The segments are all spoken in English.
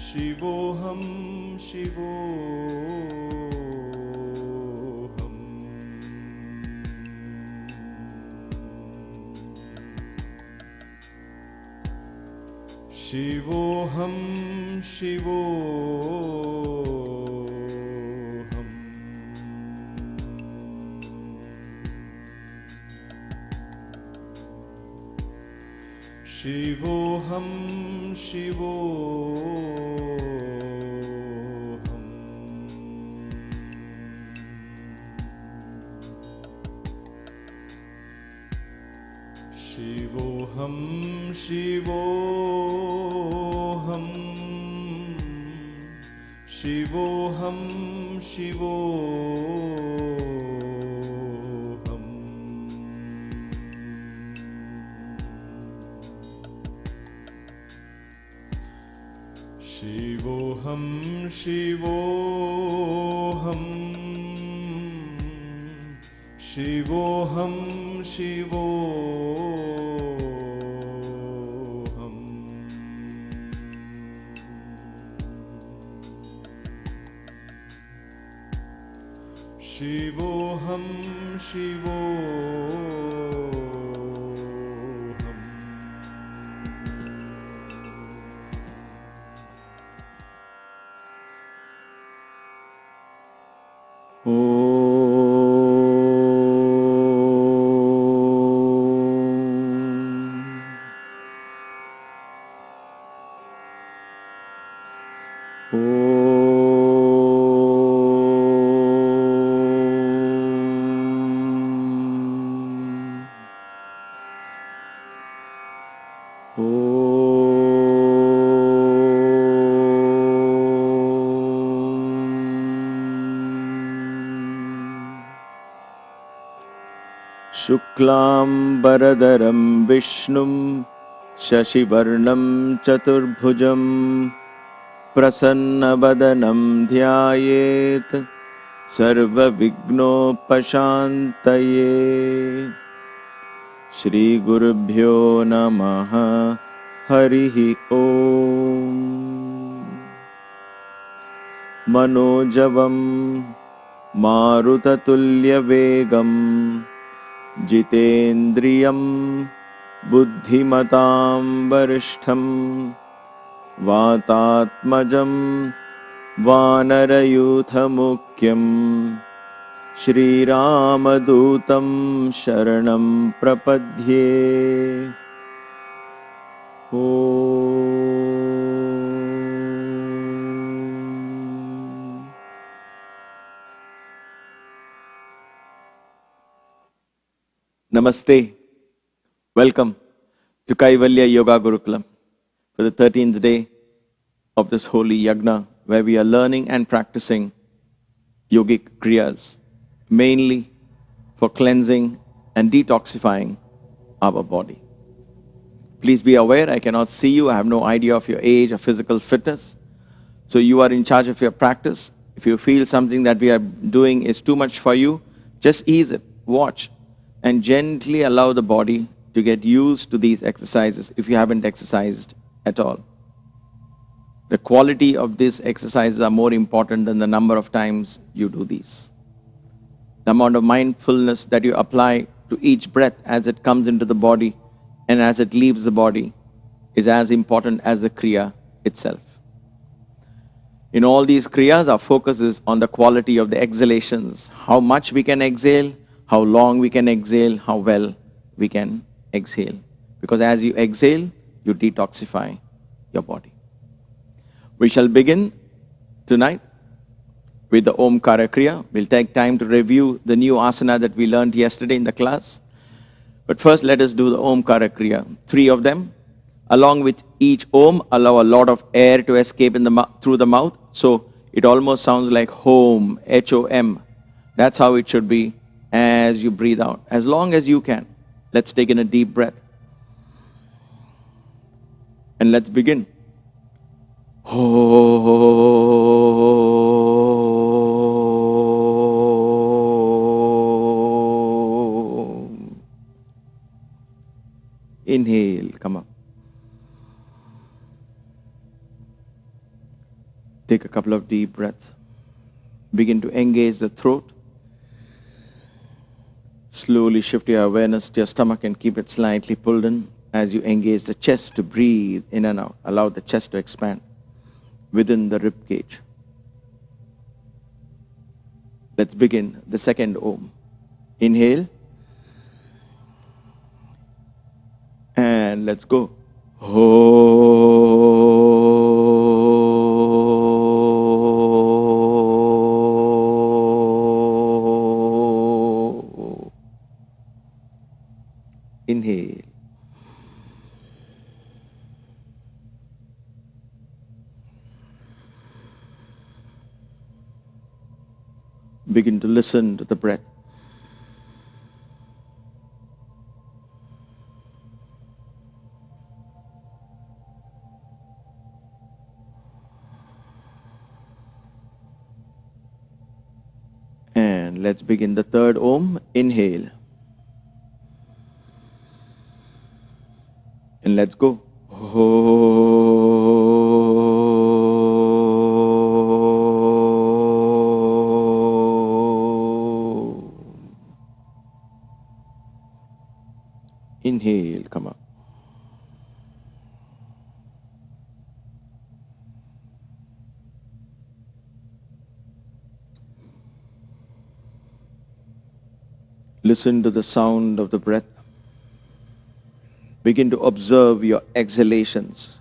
Shivoham, Shivoham. Shivoham, Shivoham. Shivoham, Shivoham. Shivoham, Shivoham. Shivoham, Shivoham. Shivoham, Shivoham. Shivoham, Shivoham. Shivoham, Shivoham. Shuklam Baradaram Vishnum Shashivarnam Chaturbhujam Prasannabadanam Dhyayet Sarva Vignopashantaye. Shri Gurubhyo Namaha Harihi Om. Manojavam Marutatulya Vegam Jitendriyam Buddhimatam Varishtham Vatatmajam Vanarayuthamukyam Shri Ramadutam Sharanam Prapadye. Namaste. Welcome to Kaivalya Yoga Gurukulam for the 13th day of this holy yagna, where we are learning and practicing Yogic Kriyas, mainly for cleansing and detoxifying our body. Please be aware, I cannot see you. I have no idea of your age or physical fitness. So you are in charge of your practice. If you feel something that we are doing is too much for you, just ease it, watch, and gently allow the body to get used to these exercises if you haven't exercised at all. The quality of these exercises are more important than the number of times you do these. The amount of mindfulness that you apply to each breath as it comes into the body and as it leaves the body is as important as the Kriya itself. In all these Kriyas, our focus is on the quality of the exhalations, how much we can exhale, how long we can exhale, how well we can exhale. Because as you exhale, you detoxify your body. We shall begin tonight with the Omkara Kriya. We'll take time to review the new asana that we learned yesterday in the class. But first, let us do the Omkara Kriya. 3 of them. Along with each Om, allow a lot of air to escape through the mouth. So it almost sounds like home, H-O-M. That's how it should be as you breathe out, as long as you can. Let's take in a deep breath. And let's begin. Inhale, come up. Take a couple of deep breaths. Begin to engage the throat. Slowly shift your awareness to your stomach and keep it slightly pulled in as you engage the chest to breathe in and out. Allow the chest to expand within the rib cage. Let's begin the second Om. Inhale. And let's go. Inhale. Begin to listen to the breath. And let's begin the third Om. Inhale. And let's go. Inhale, come up. Listen to the sound of the breath. Begin to observe your exhalations.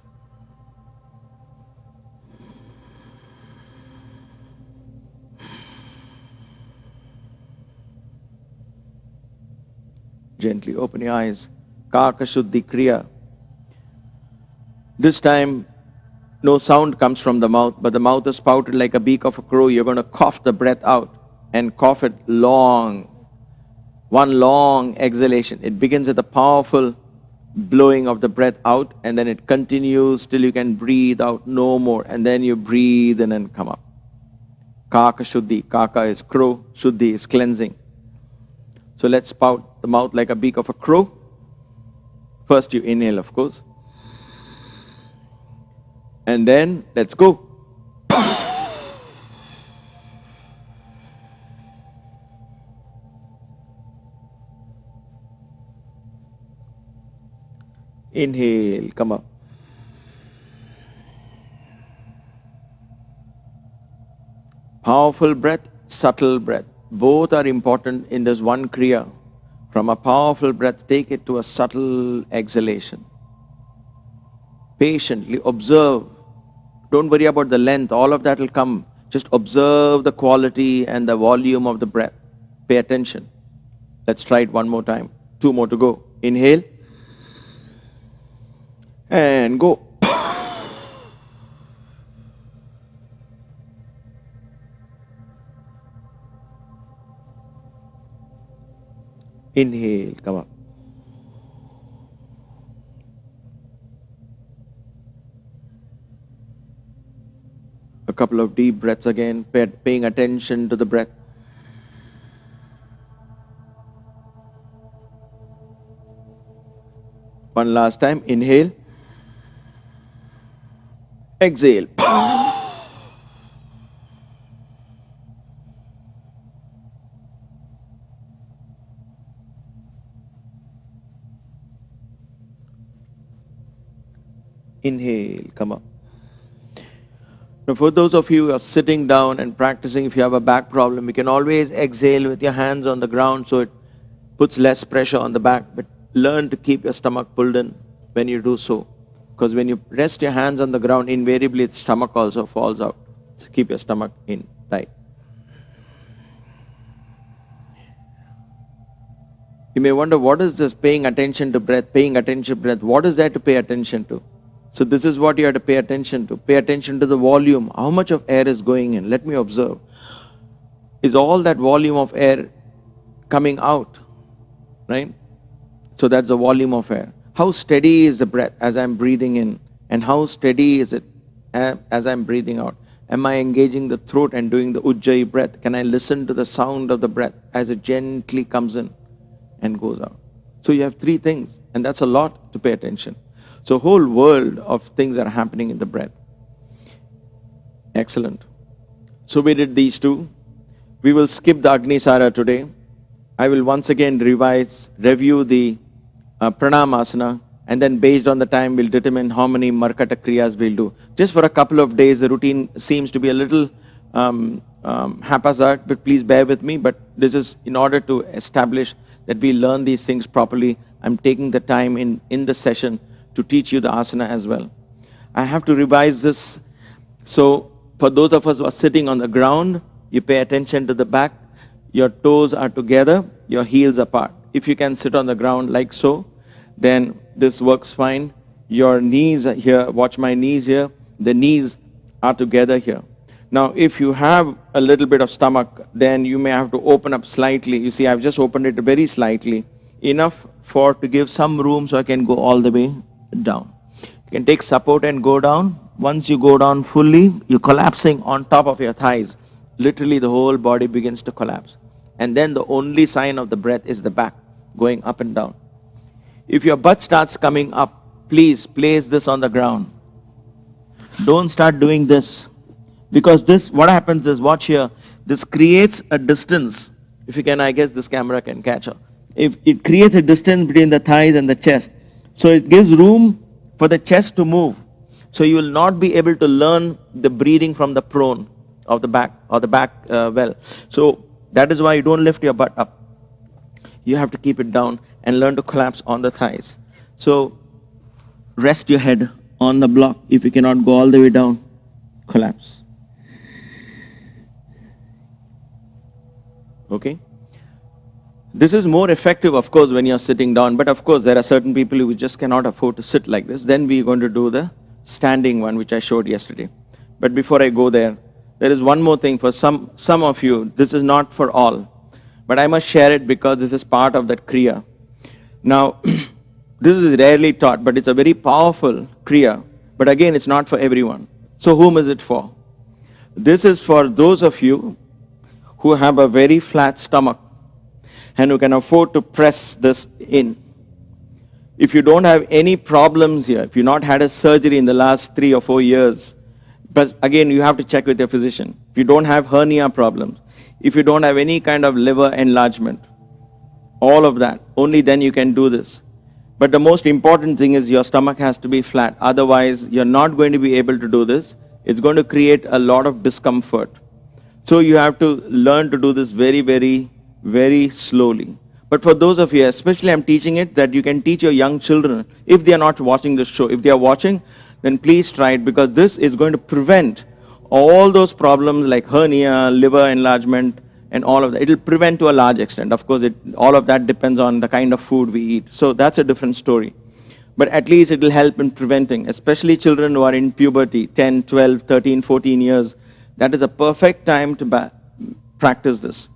Gently open your eyes. Kakashudi Kriya. This time, no sound comes from the mouth, but the mouth is spouted like a beak of a crow. You're going to cough the breath out and cough it long. One long exhalation. It begins with a powerful blowing of the breath out, and then it continues till you can breathe out no more, and then you breathe in and come up. Kakashudi. Kaka is crow, Shuddhi is cleansing. So let's spout the mouth like a beak of a crow. First you inhale, of course. And then let's go. Inhale, come up. Powerful breath, subtle breath. Both are important in this one Kriya. From a powerful breath, take it to a subtle exhalation. Patiently observe. Don't worry about the length, all of that will come. Just observe the quality and the volume of the breath. Pay attention. Let's try it one more time. 2 more to go. Inhale. And go. Inhale, come up. A couple of deep breaths again, paying attention to the breath. One last time, inhale. Exhale. Inhale, come up. Now for those of you who are sitting down and practicing, if you have a back problem, you can always exhale with your hands on the ground so it puts less pressure on the back. But learn to keep your stomach pulled in when you do so. Because when you rest your hands on the ground, invariably the stomach also falls out. So keep your stomach in tight. You may wonder, what is this paying attention to breath, paying attention to breath? What is there to pay attention to? So this is what you have to pay attention to. Pay attention to the volume. How much of air is going in? Let me observe. Is all that volume of air coming out? Right? So that's the volume of air. How steady is the breath as I'm breathing in? And how steady is it as I'm breathing out? Am I engaging the throat and doing the ujjayi breath? Can I listen to the sound of the breath as it gently comes in and goes out? So you have 3 things, and that's a lot to pay attention. So a whole world of things are happening in the breath. Excellent. So we did these two. We will skip the Agnisara today. I will once again review the Pranam Asana, and then based on the time, we'll determine how many Markata Kriyas we'll do. Just for a couple of days, the routine seems to be a little haphazard, but please bear with me. But this is in order to establish that we learn these things properly. I'm taking the time in the session to teach you the asana as well. I have to revise this. So for those of us who are sitting on the ground, you pay attention to the back. Your toes are together, your heels apart. If you can sit on the ground like so, then this works fine. Your knees are here, watch my knees here. The knees are together here. Now, if you have a little bit of stomach, then you may have to open up slightly. You see, I've just opened it very slightly, enough to give some room so I can go all the way down. You can take support and go down. Once you go down fully, you're collapsing on top of your thighs. Literally, the whole body begins to collapse. And then the only sign of the breath is the back, going up and down. If your butt starts coming up, please place this on the ground. Don't start doing this. Because this, what happens is, watch here, this creates a distance. If you can, I guess this camera can catch up. If it creates a distance between the thighs and the chest. So it gives room for the chest to move. So you will not be able to learn the breathing from the prone of the back, or the back well. So that is why you don't lift your butt up. You have to keep it down and learn to collapse on the thighs. So rest your head on the block. If you cannot go all the way down, collapse. Okay? This is more effective, of course, when you're sitting down. But of course, there are certain people who just cannot afford to sit like this. Then we're going to do the standing one, which I showed yesterday. But before I go there, there is one more thing for some of you. This is not for all. But I must share it because this is part of that Kriya. Now, this is rarely taught, but it's a very powerful Kriya. But again, it's not for everyone. So whom is it for? This is for those of you who have a very flat stomach and who can afford to press this in. If you don't have any problems here, if you've not had a surgery in the last 3 or 4 years, but again, you have to check with your physician. If you don't have hernia problems, if you don't have any kind of liver enlargement, all of that, only then you can do this. But the most important thing is your stomach has to be flat. Otherwise, you're not going to be able to do this. It's going to create a lot of discomfort. So you have to learn to do this very, very, very slowly. But for those of you, especially I'm teaching it, that you can teach your young children, if they are not watching this show. If they are watching, then please try it, because this is going to prevent all those problems like hernia, liver enlargement, and all of that. It will prevent to a large extent. Of course, all of that depends on the kind of food we eat. So that's a different story. But at least it will help in preventing, especially children who are in puberty, 10, 12, 13, 14 years. That is a perfect time to practice this.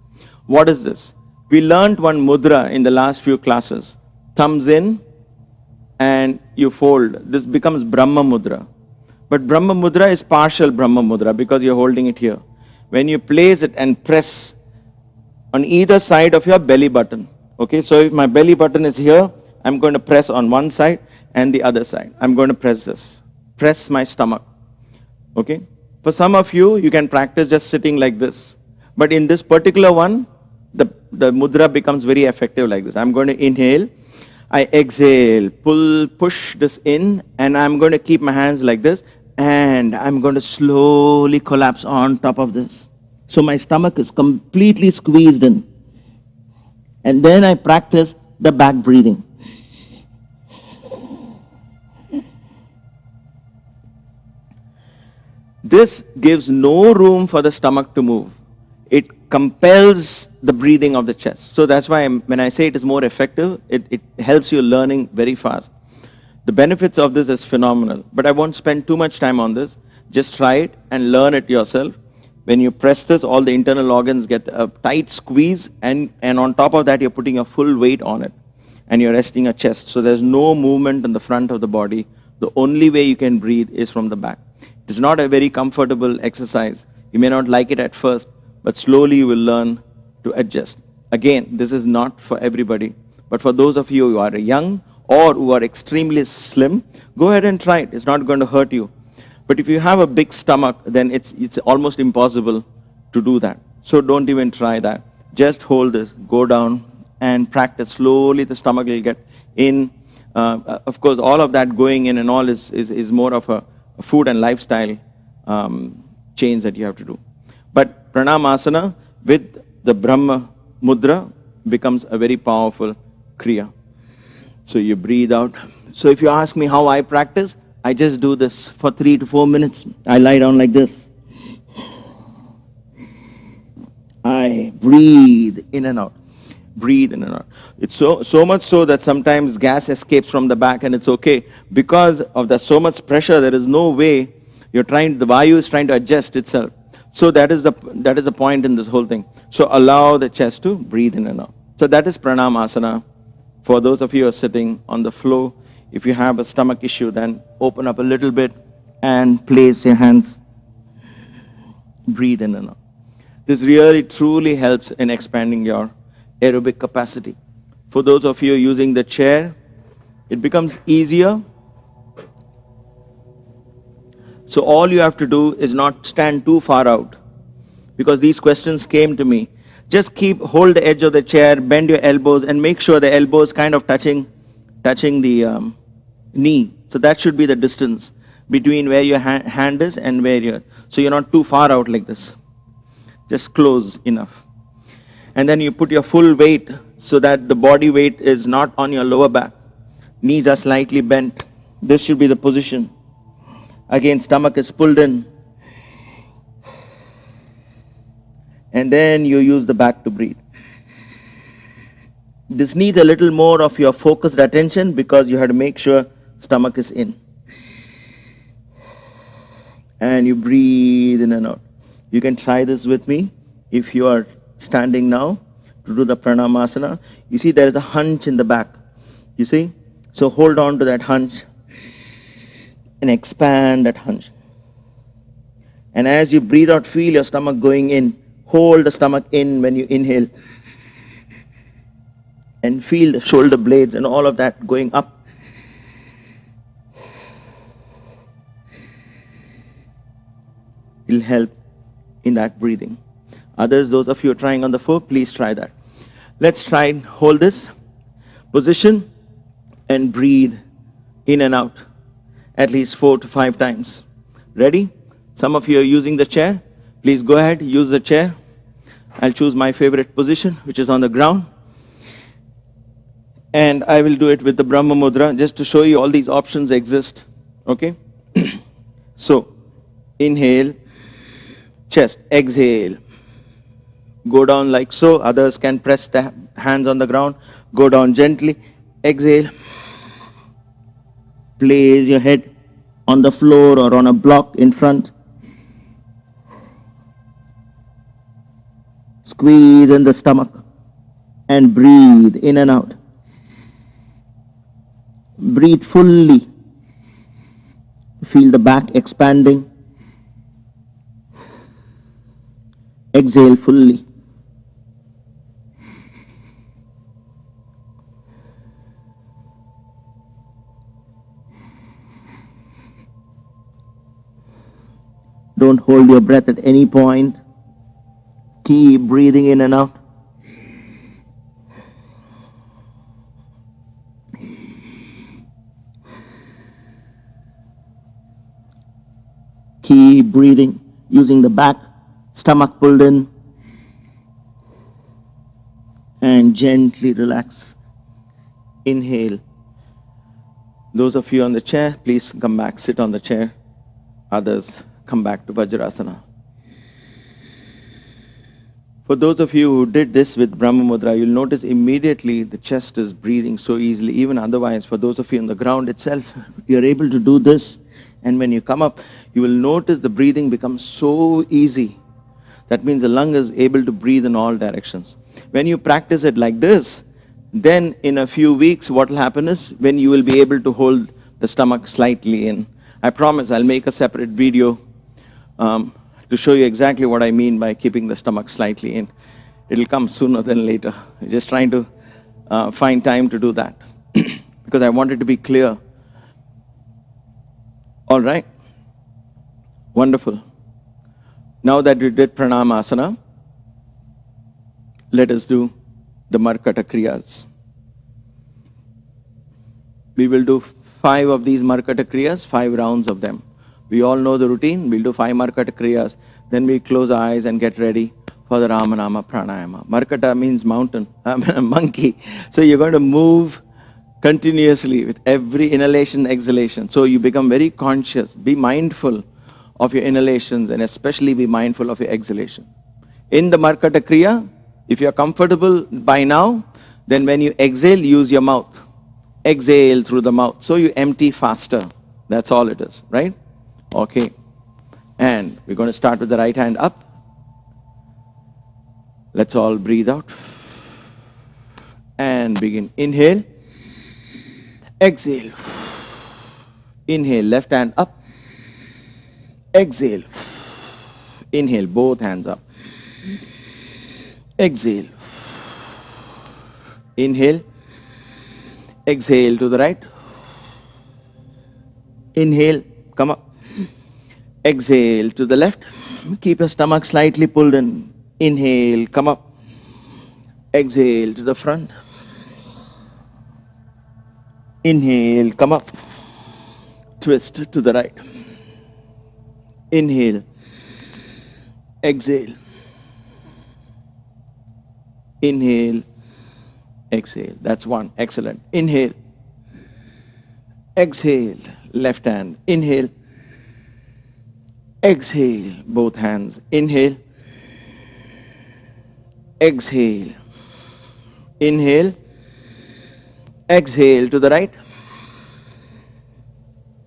What is this? We learned one mudra in the last few classes. Thumbs in and you fold. This becomes Brahma mudra. But Brahma mudra is partial Brahma mudra because you're holding it here. When you place it and press on either side of your belly button. Okay, so if my belly button is here, I'm going to press on one side and the other side. I'm going to press this. Press my stomach. Okay. For some of you, you can practice just sitting like this. But in this particular one, the mudra becomes very effective like this. I'm going to inhale. I exhale, push this in, and I'm going to keep my hands like this. And I'm going to slowly collapse on top of this. So my stomach is completely squeezed in. And then I practice the back breathing. This gives no room for the stomach to move. It compels the breathing of the chest. So that's why when I say it is more effective, it helps you learning very fast. The benefits of this is phenomenal. But I won't spend too much time on this. Just try it and learn it yourself. When you press this, all the internal organs get a tight squeeze, and on top of that, you're putting your full weight on it. And you're resting your chest. So there's no movement in the front of the body. The only way you can breathe is from the back. It's not a very comfortable exercise. You may not like it at first, but slowly you will learn to adjust. Again, this is not for everybody. But for those of you who are young or who are extremely slim, go ahead and try it. It's not going to hurt you. But if you have a big stomach, then it's almost impossible to do that. So don't even try that. Just hold this, go down and practice. Slowly the stomach will get in. Of course, all of that going in and all is more of a food and lifestyle change that you have to do. But Pranam Asana with the Brahma Mudra becomes a very powerful Kriya. So you breathe out. So if you ask me how I practice, I just do this for 3 to 4 minutes. I lie down like this. I breathe in and out. Breathe in and out. It's so much so that sometimes gas escapes from the back and it's okay. Because of the so much pressure, there is no way the Vayu is trying to adjust itself. So that is the point in this whole thing. So allow the chest to breathe in and out. So that is Pranam Asana. For those of you who are sitting on the floor, if you have a stomach issue, then open up a little bit and place your hands. Breathe in and out. This really truly helps in expanding your aerobic capacity. For those of you using the chair, it becomes easier. So all you have to do is not stand too far out, because these questions came to me. Just hold the edge of the chair, bend your elbows, and make sure the elbows kind of touching the knee. So that should be the distance between where your hand is and so you're not too far out like this. Just close enough. And then you put your full weight so that the body weight is not on your lower back. Knees are slightly bent. This should be the position. Again, stomach is pulled in. And then you use the back to breathe. This needs a little more of your focused attention because you have to make sure stomach is in. And you breathe in and out. You can try this with me if you are standing now to do the Pranamasana. You see there is a hunch in the back. You see? So hold on to that hunch and expand that hunch. And as you breathe out, feel your stomach going in. Hold the stomach in when you inhale. And feel the shoulder blades and all of that going up. It'll help in that breathing. Others, those of you who are trying on the floor, please try that. Let's try and hold this position and breathe in and out at least 4 to 5 times. Ready? Some of you are using the chair. Please go ahead, use the chair. I'll choose my favorite position, which is on the ground. And I will do it with the Brahma Mudra, just to show you all these options exist. Okay? So, inhale, chest, exhale. Go down like so. Others can press the hands on the ground. Go down gently. Exhale. Place your head on the floor or on a block in front. Squeeze in the stomach and breathe in and out. Breathe fully. Feel the back expanding. Exhale fully. Don't hold your breath at any point. Keep breathing in and out. Keep breathing using the back, stomach pulled in. And gently relax. Inhale. Those of you on the chair, please come back, sit on the chair. Others, come back to Vajrasana. For those of you who did this with Brahma Mudra, you'll notice immediately the chest is breathing so easily. Even otherwise, for those of you on the ground itself, you're able to do this. And when you come up, you will notice the breathing becomes so easy. That means the lung is able to breathe in all directions. When you practice it like this, then in a few weeks, what will happen is when you will be able to hold the stomach slightly in. I promise I'll make a separate video to show you exactly what I mean by keeping the stomach slightly in. It'll come sooner than later. I'm just trying to find time to do that because I want it to be clear. All right. Wonderful. Now that we did Pranam Asana, let us do the Markata Kriyas. We will do 5 of these Markata Kriyas, 5 rounds of them. We all know the routine. We'll do 5 Markata Kriyas. Then we close our eyes and get ready for the Ramana Pranayama. Markata means mountain, monkey. So you're going to move continuously with every inhalation, exhalation. So you become very conscious. Be mindful of your inhalations and especially be mindful of your exhalation. In the Markata Kriya, if you're comfortable by now, then when you exhale, use your mouth. Exhale through the mouth. So you empty faster. That's all it is, right? Okay. And we're going to start with the right hand up. Let's all breathe out. And begin. Inhale. Exhale. Inhale. Left hand up. Exhale. Inhale. Both hands up. Exhale. Inhale. Exhale to the right. Inhale. Come up. Exhale to the left. Keep your stomach slightly pulled in. Inhale. Come up. Exhale to the front. Inhale. Come up. Twist to the right. Inhale. Exhale. Inhale. Exhale. That's one. Excellent. Inhale. Exhale. Left hand. Inhale. Exhale. Both hands. Inhale. Exhale. Inhale. Exhale to the right.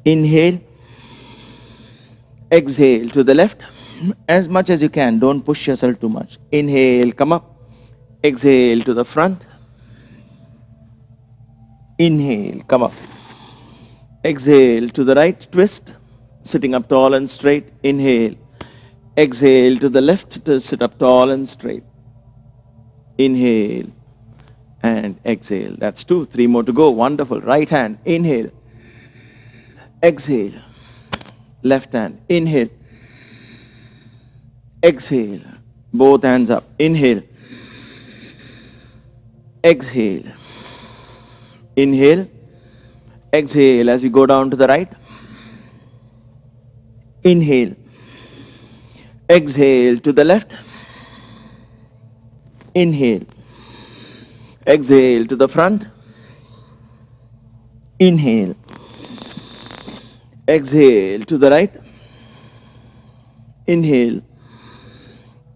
Inhale. Exhale to the left. As much as you can. Don't push yourself too much. Inhale. Come up. Exhale to the front. Inhale, come up. Exhale to the right, twist. Sitting up tall and straight. Inhale. Exhale to the left to sit up tall and straight. Inhale and exhale. That's 2. 3 more to go. Wonderful. Right hand. Inhale. Exhale. Left hand. Inhale. Exhale. Both hands up. Inhale. Exhale. Inhale. Exhale as you go down to the right. Inhale. Exhale to the left. Inhale. Exhale to the front. Inhale. Exhale to the right. Inhale.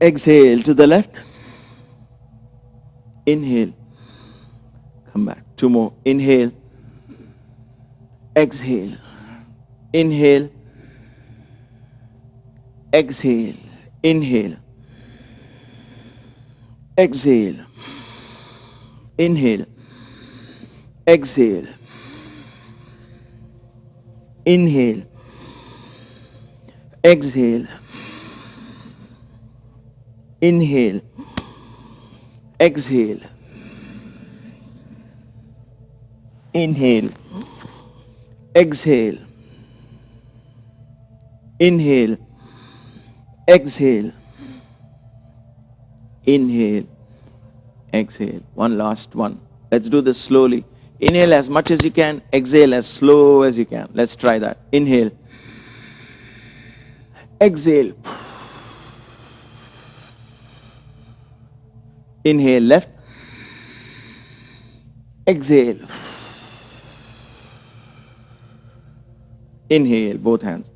Exhale to the left. Inhale. Come back. 2 more. Inhale. Exhale. Inhale. Exhale. Inhale. Exhale. Inhale. Exhale. Inhale. Exhale. Inhale. Exhale. Inhale. Exhale. Inhale. Exhale. Inhale. Exhale. One last one. Let's do this slowly. Inhale as much as you can. Exhale as slow as you can. Let's try that. Inhale. Exhale. Inhale left. Exhale. Inhale, both hands.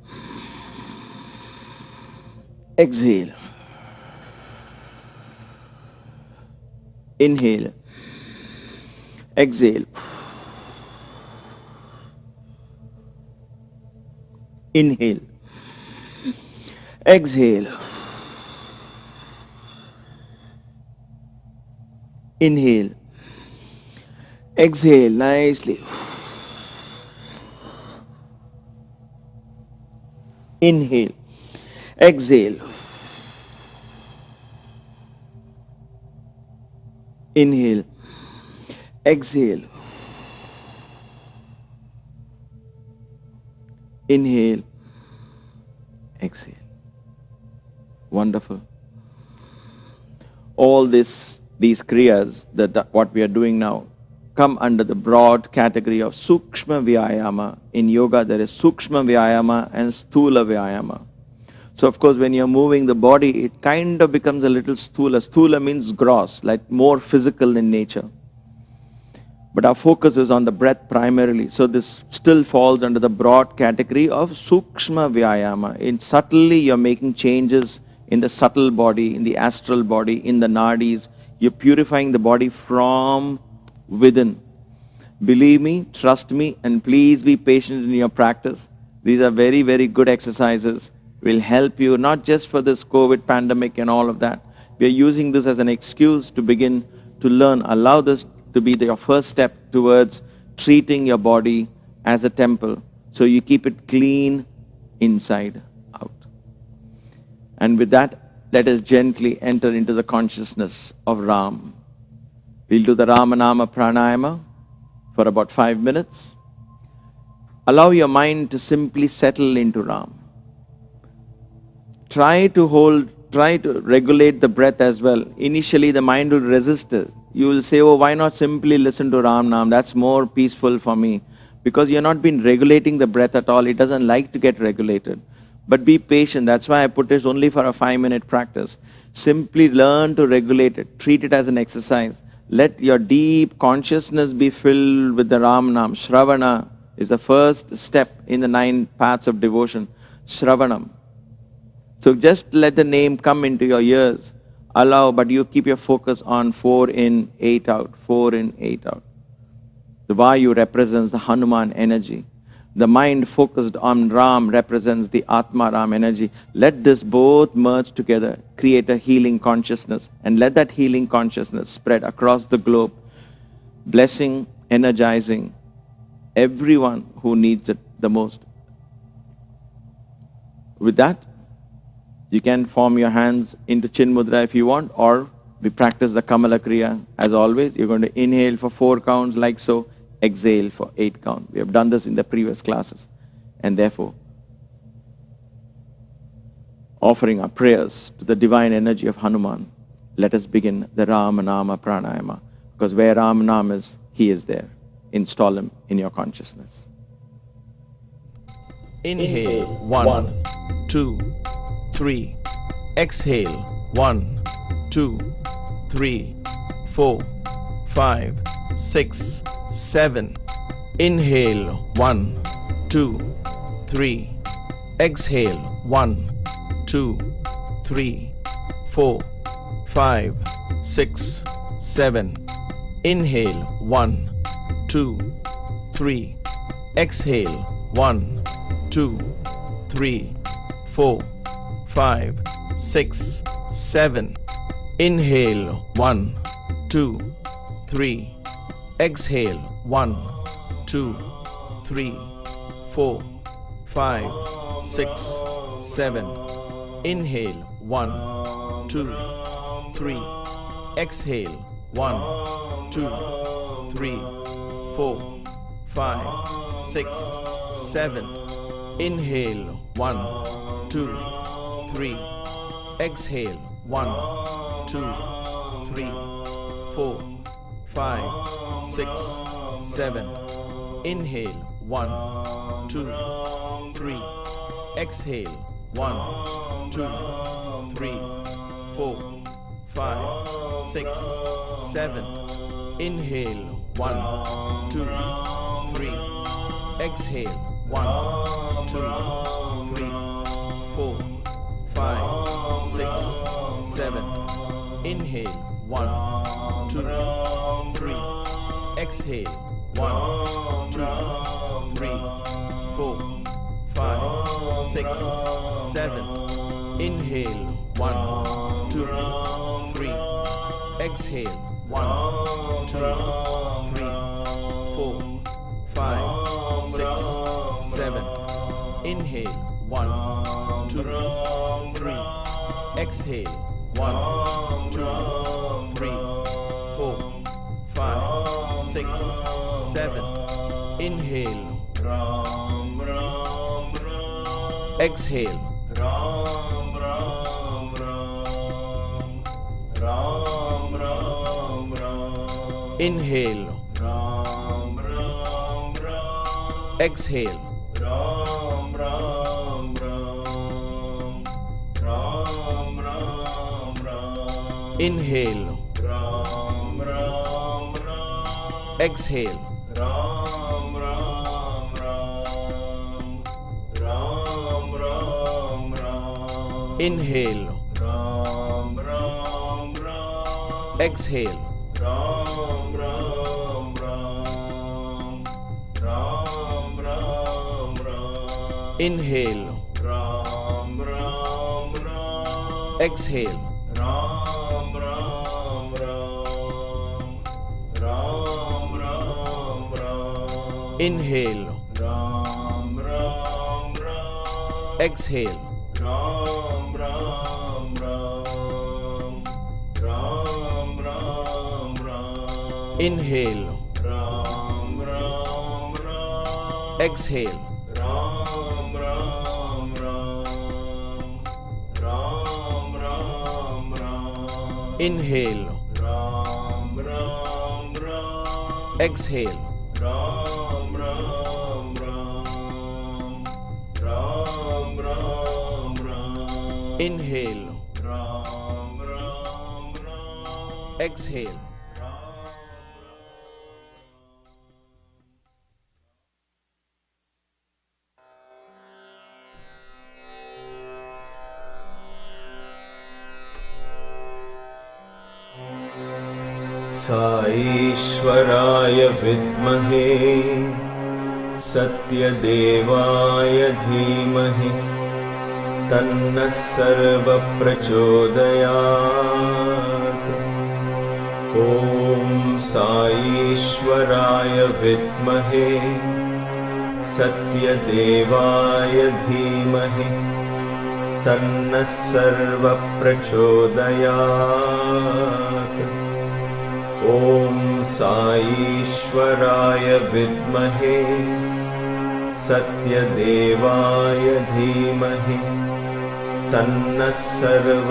Exhale. Inhale. Exhale. Inhale. Exhale. Inhale. Exhale nicely. Inhale. Exhale. Inhale. Exhale. Inhale. exhale. Wonderful. All these kriyas, what we are doing now, come under the broad category of Sukshma Vyayama. In yoga, there is Sukshma Vyayama and Sthula Vyayama. So of course, when you're moving the body, it kind of becomes a little Sthula. Sthula means gross, like more physical in nature. But our focus is on the breath primarily. So this still falls under the broad category of Sukshma Vyayama. In subtly, you're making changes in the subtle body, in the astral body, in the nadis. You're purifying the body from within. Believe me, trust me, and please be patient in your practice. These are very, very good exercises. Will help you, not just for this COVID pandemic and all of that. We are using this as an excuse to begin to learn. Allow this to be your first step towards treating your body as a temple. So you keep it clean inside out. And with that, let us gently enter into the consciousness of Ram. We'll do the Ramana Pranayama for about 5 minutes. Allow your mind to simply settle into Ram. Try to regulate the breath as well. Initially, the mind will resist it. You will say, oh, why not simply listen to Ram Naam? That's more peaceful for me. Because you're not been regulating the breath at all. It doesn't like to get regulated. But be patient. That's why I put it only for a 5-minute practice. Simply learn to regulate it. Treat it as an exercise. Let your deep consciousness be filled with the Ram Naam. Shravana is the first step in the 9 paths of devotion. Shravanam. So just let the name come into your ears. Allow, but you keep your focus on 4 in, 8 out, 4 in, 8 out. The Vayu represents the Hanuman energy. The mind focused on Ram represents the Atma Ram energy. Let this both merge together, create a healing consciousness, and let that healing consciousness spread across the globe, blessing, energizing everyone who needs it the most. With that, you can form your hands into Chin Mudra if you want, or we practice the Kamala Kriya. As always, you're going to inhale for 4 counts like so, exhale for 8 counts. We have done this in the previous classes. And therefore, offering our prayers to the divine energy of Hanuman, let us begin the Ramana Pranayama. Because where Ram Naam is, he is there. Install him in your consciousness. Inhale, 1, 2, 3. Exhale, 1, 2, 3, 4, 5, 6, 7. Inhale, 1, 2, 3. Exhale, 1, 2, 3, 4, 5, 6, 7. Inhale, 1, 2, 3. Exhale, 1, 2, 3, 4, 5, 6, 7. Inhale, 1, 2, 3. Exhale, 1, 2, 3, 4, 5, 6, 7. Inhale, 1, 2, 3. Exhale, 1, 2, 3, 4, 5, 6, 7. Inhale, 1, 2, 3. Exhale, 1, 2, 3, 4, 5, 6, 7. Inhale, 1, 2, 3. Exhale, 1, 2, 3, 4, 5, 6, 7. Inhale, 1, 2, 3. Exhale, 1, 2, 3, 4, 5, 6, 7. Inhale, 1, 2, 3. Exhale, 1, 2, 3, 4, 5, 6, 7. Inhale, 1, 2, 3. Exhale, 1, 2, 3, 4, 5, 6, 7. Inhale, 1, 2, 3. Exhale, 1, 2, 3, 4, 5, 6, 7. Inhale. Exhale. Ram Ram Ram, Ram Ram Ram. Inhale. Ram Ram Ram. Exhale. Ram Ram Ram, Ram Ram Ram. Inhale. Ram Ram Ram. Exhale. Ram Ram Ram, Ram Ram Ram. Inhale. Ram Ram Ram. Exhale. Ram Ram Ram, Ram Ram Ram. Inhale. Ram Ram Ram. Exhale. Ram Ram Ram, Ram Ram Ram. Inhale. Ram Ram Ram. Exhale. Ram Ram Ram, Ram Ram Ram. Inhale. Ram Ram Ram. Exhale. Ram Ram Ram, Ram Ram Ram. Inhale. Ram Ram Ram. Exhale. Ram Ram Ram, Ram Ram Ram. Inhale. Ram Ram Ram. Exhale. साईश्वराय विद्महे सत्यदेवाय धीमहि तन्नः सर्वप्रचोदयात्। ॐ साईश्वराय विद्महे सत्यदेवाय धीमहि तन्नः सर्वप्रचोदयात्। ॐ साईश्वराय विद्महे सत्यदेवाय धीमहि तन्नः सर्वप्रचोदयात्।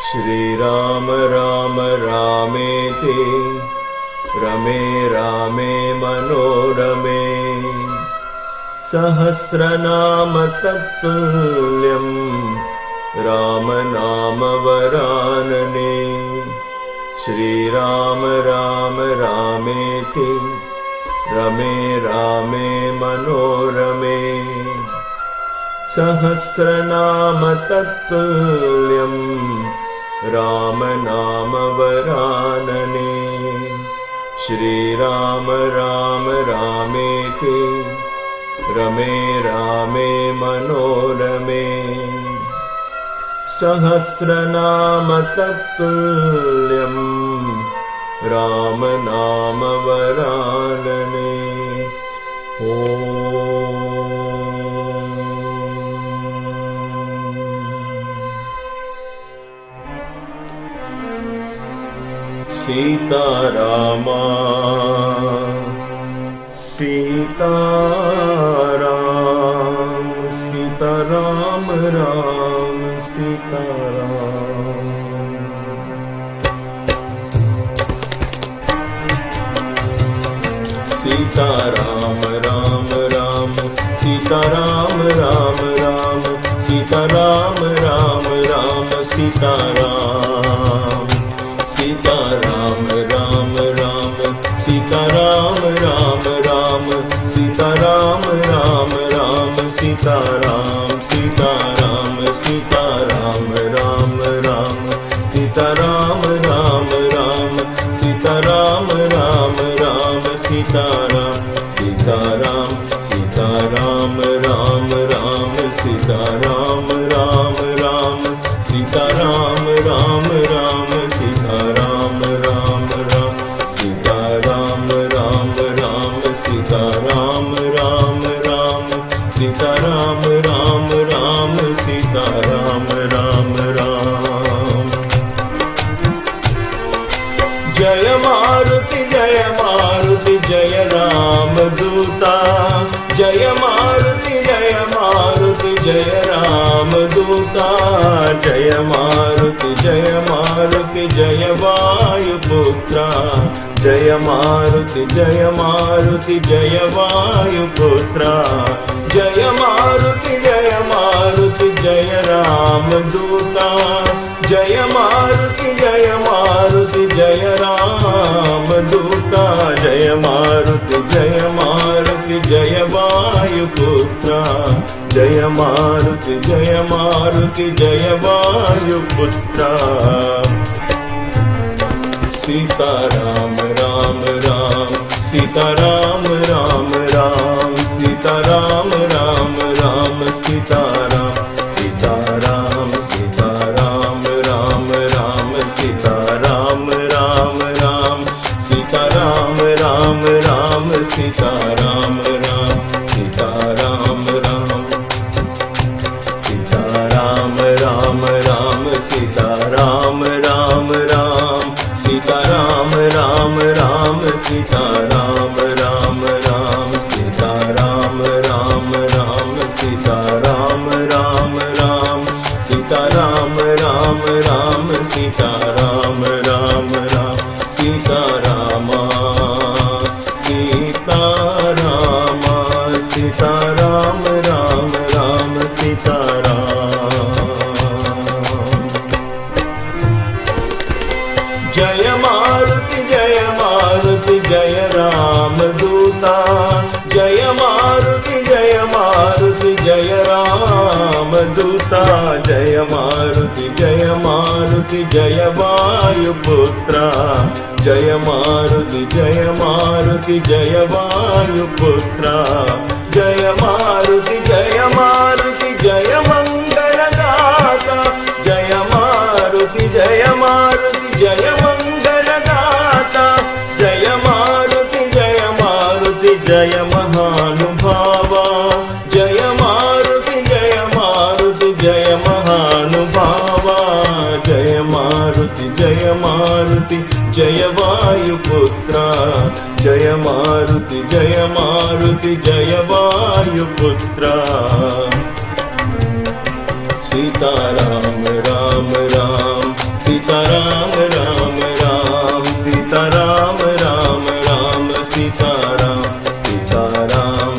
श्रीराम राम रामेति रमे रामे मनोरमे सहस्रनाम तत्तुल्यं राम नाम वरानने। श्रीराम राम रामेति रमे रामे मनोरमे सहस्रनाम तत्तुल्यं राम नाम वरानने। श्रीराम राम रामेति रमे रामे मनोरमे सहस्रनाम तत्तुल्यं राम नाम वरानने। सीतारामा सीताराम सीताराम राम सीताराम। सीताराम राम राम सीताराम राम राम सीताराम राम राम सीताराम। सीताराम राम राम सीताराम राम राम सीताराम राम राम सीताराम। सीताराम सीताराम राम राम सीताराम राम राम सीताराम राम राम सीताराम। सीताराम सीताराम राम राम सीताराम राम राम सीताराम राम राम सीताराम राम राम सीताराम राम राम सीताराम राम राम सीताराम राम राम सीताराम राम राम। जय मारुति जय मारुति जय राम दूता जय मारुति जय मारुति जय राम दूता जय मारुति जय मारुति जय वायुपुत्रा जय मारुति जय मारुति जय वायुपुत्रा जय मारुति जय राम दूता जय मारुति जय राम दूता जय मारुति जय वायुपुत्रा जय मारुति जय वायुपुत्रा सीता राम राम राम सीता राम राम राम सीता राम राम राम सीता राम सीता राम सीता राम राम राम सीता राम राम राम सीता राम राम राम सीता राम राम सीता राम राम सीता राम राम राम सीता राम राम राम सीता राम राम राम सीता राम राम राम सीता राम राम राम सीता राम राम राम सीता राम राम राम सीता राम राम राम सीता रामा सीता रामा सीता राम राम राम सीता राम जय मारुति जय राम दूता जय मारुति जय राम दूता जय मारुति जय वायुपुत्रा जय मारुति जय वायुपुत्रा जय मारुति जय मंगलदाता जय मारुति जय मंगलदाता जय मारुति जय महानुभावा जय मारुति जय महानुभावा जय मारुति जय वायुपुत्रा जय मारुति जय Vayuputras Sita Ram Ram Ram Sita Ram Ram Ram Sita Ram Ram Ram Sita Ram Sita Ram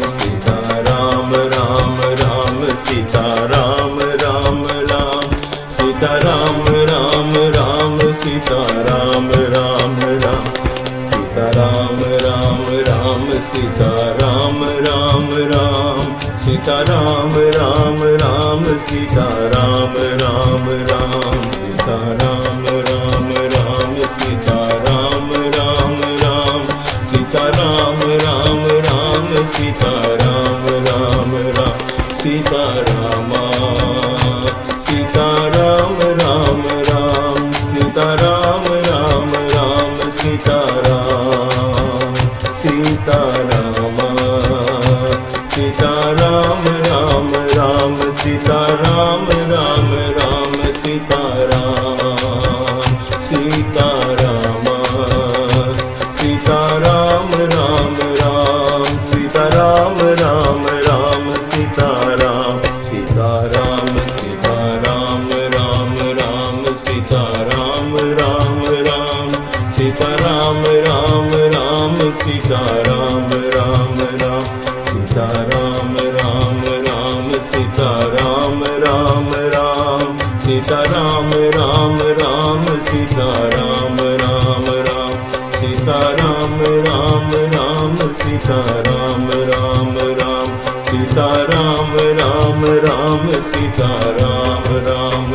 Ram Ram Sita Ram Ram Ram Sita Ram Ram Ram Sita Ram Ram Ram Sita Ram Ram Ram Sita Ram Ram Ram Sita Ram Ram Ram Sita Ram Ram Ram Sita Ram Ram Ram Sita Ram Ram Ram Sita Ram Ram Ram Sita Ram Ram Ram Sita Rama Sita Ram Ram Ram Sita Ram Ram Ram Sita Ram Sita Rama Sita Ram Ram Ram Sita Ram Ram Ram Sita Ram Sita Rama Sita Ram Ram Ram Sita Ram Ram Ram Sita Ram Sita Ram Ram Ram Sita Ram Ram Ram Sita Ram Ram Sita Ram Ram Ram Sita Ram Ram Sita Ram Ram Ram Sita Ram Ram Sita Ram Ram Sita Ram Ram Sita Ram Ram Sita Ram Ram Sita Ram Ram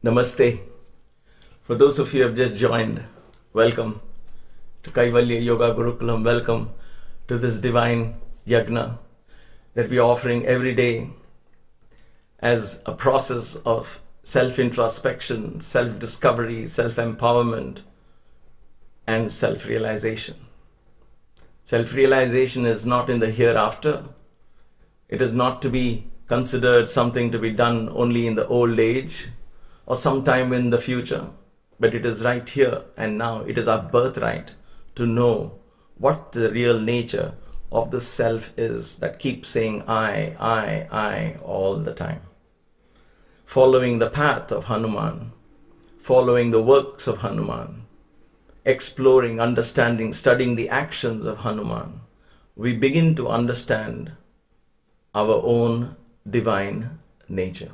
Namaste. For those of you who have just joined, welcome to Kaivalya Yoga Gurukulam. Welcome to this divine yagna that we are offering every day as a process of self-introspection, self-discovery, self-empowerment, and self-realization. Self-realization is not in the hereafter. It is not to be considered something to be done only in the old age or sometime in the future, but it is right here and now. It is our birthright to know what the real nature of the self is that keeps saying I all the time. Following the path of Hanuman, following the works of Hanuman, exploring, understanding, studying the actions of Hanuman, we begin to understand our own divine nature.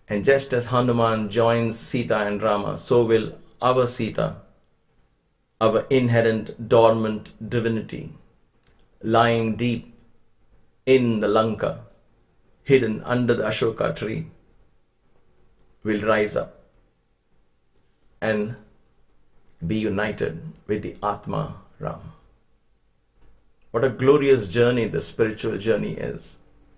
And just as Hanuman joins Sita and Rama, so will our Sita, our inherent dormant divinity, lying deep in the Lanka, hidden under the Ashoka tree, will rise up and be united with the Atma Ram. What a glorious journey the spiritual journey is,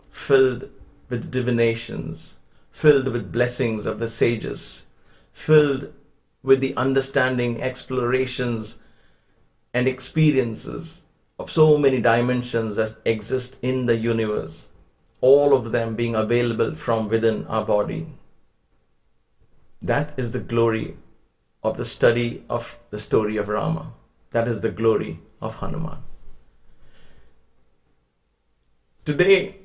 filled with divinations, filled with blessings of the sages, filled with the understanding, explorations, and experiences of so many dimensions that exist in the universe, all of them being available from within our body. That is the glory of the study of the story of Rama. That is the glory of Hanuman. Today,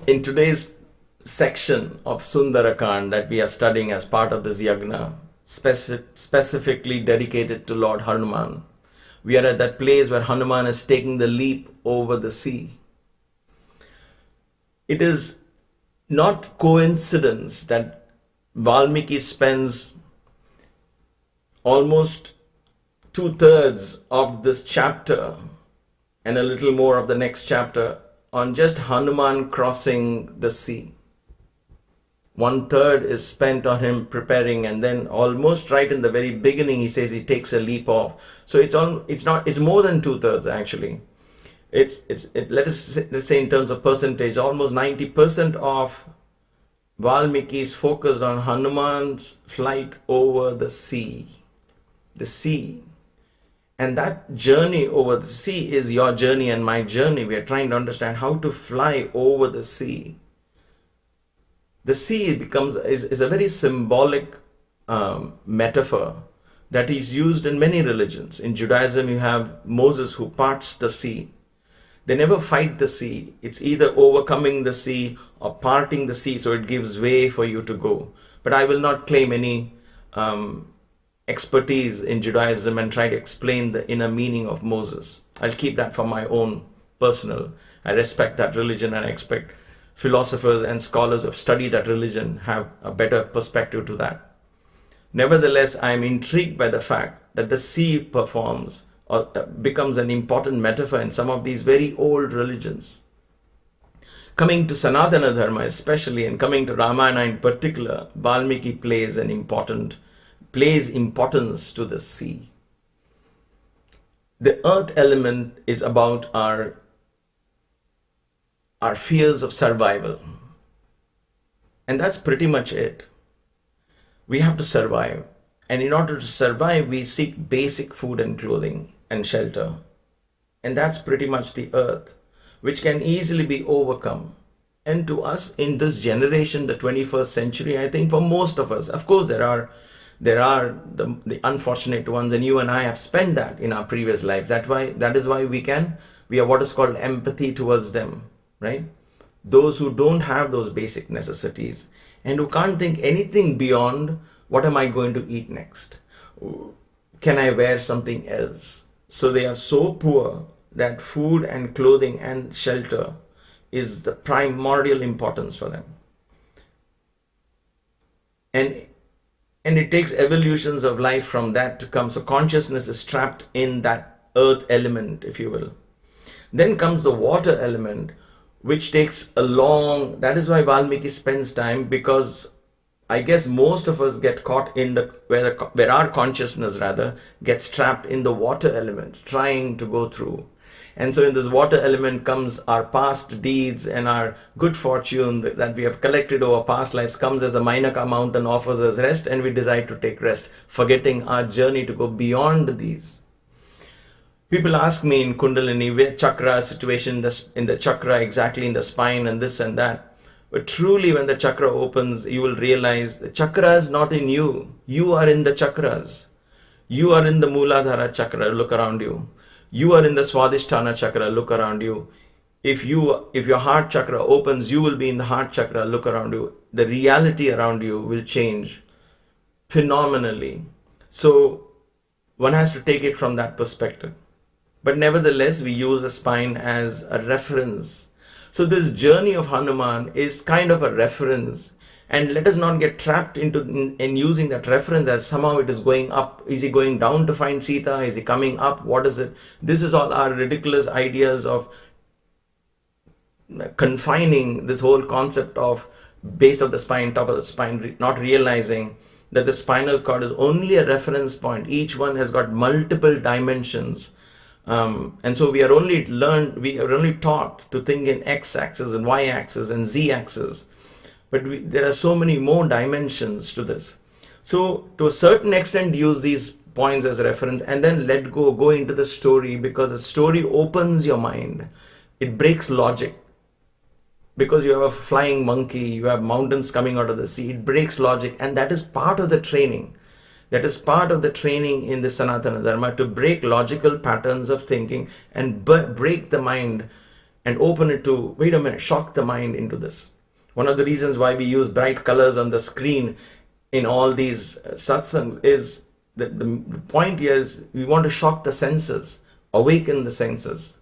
in today's section of Sundarakand that we are studying as part of this yagna, specifically dedicated to Lord Hanuman, we are at that place where Hanuman is taking the leap over the sea. It is not coincidence that Valmiki spends almost 2/3 of this chapter and a little more of the next chapter on just Hanuman crossing the sea. 1/3 is spent on him preparing, and then almost right in the very beginning he says he takes a leap off. So it's more than 2/3 actually. Let's say in terms of percentage, almost 90% of Valmiki is focused on Hanuman's flight over the sea. The sea. And that journey over the sea is your journey and my journey. We are trying to understand how to fly over the sea. The sea is a very symbolic metaphor that is used in many religions. In Judaism, you have Moses who parts the sea. They never fight the sea. It's either overcoming the sea or parting the sea, so it gives way for you to go. But I will not claim any expertise in Judaism and try to explain the inner meaning of Moses. I'll keep that for my own personal. I respect that religion, and I expect philosophers and scholars who have studied that religion have a better perspective to that. Nevertheless, I am intrigued by the fact that the sea performs or becomes an important metaphor in some of these very old religions. Coming to Sanatana Dharma especially, and coming to Ramana in particular, Valmiki plays importance to the sea. The earth element is about our fears of survival. And that's pretty much it. We have to survive. And in order to survive, we seek basic food and clothing and shelter. And that's pretty much the earth, which can easily be overcome. And to us in this generation, the 21st century, I think for most of us, of course there are the unfortunate ones, and you and I have spent that in our previous lives. That is why we are what is called empathy towards them, right? Those who don't have those basic necessities and who can't think anything beyond what am I going to eat next? Can I wear something else? So they are so poor that food and clothing and shelter is the primordial importance for them. And it takes evolutions of life from that to come. So consciousness is trapped in that earth element, if you will. Then comes the water element, which takes that is why Valmiki spends time, because I guess most of us get caught in where our consciousness rather gets trapped in the water element, trying to go through. And so in this water element comes our past deeds, and our good fortune that we have collected over past lives comes as a Mainaka mountain, offers us rest, and we decide to take rest, forgetting our journey to go beyond these. People ask me in Kundalini, where chakra situation in the chakra, exactly in the spine and this and that. But truly when the chakra opens, you will realize the chakra is not in you. You are in the chakras. You are in the Mooladhara chakra, look around you. You are in the Swadhisthana chakra, look around you. If your heart chakra opens, you will be in the heart chakra, look around you. The reality around you will change phenomenally. So one has to take it from that perspective. But nevertheless, we use the spine as a reference. So this journey of Hanuman is kind of a reference. And let us not get trapped in using that reference as somehow it is going up. Is he going down to find Sita? Is he coming up? What is it? This is all our ridiculous ideas of confining this whole concept of base of the spine, top of the spine, not realizing that the spinal cord is only a reference point. Each one has got multiple dimensions. And so we are only taught to think in x-axis and y-axis and z-axis. But there are so many more dimensions to this. So to a certain extent, use these points as a reference and then go into the story, because the story opens your mind. It breaks logic. Because you have a flying monkey, you have mountains coming out of the sea, it breaks logic, and that is part of the training. That is part of the training in the Sanatana Dharma, to break logical patterns of thinking and break the mind and open it to, wait a minute, shock the mind into this. One of the reasons why we use bright colors on the screen in all these satsangs is that the point here is we want to shock the senses, awaken the senses.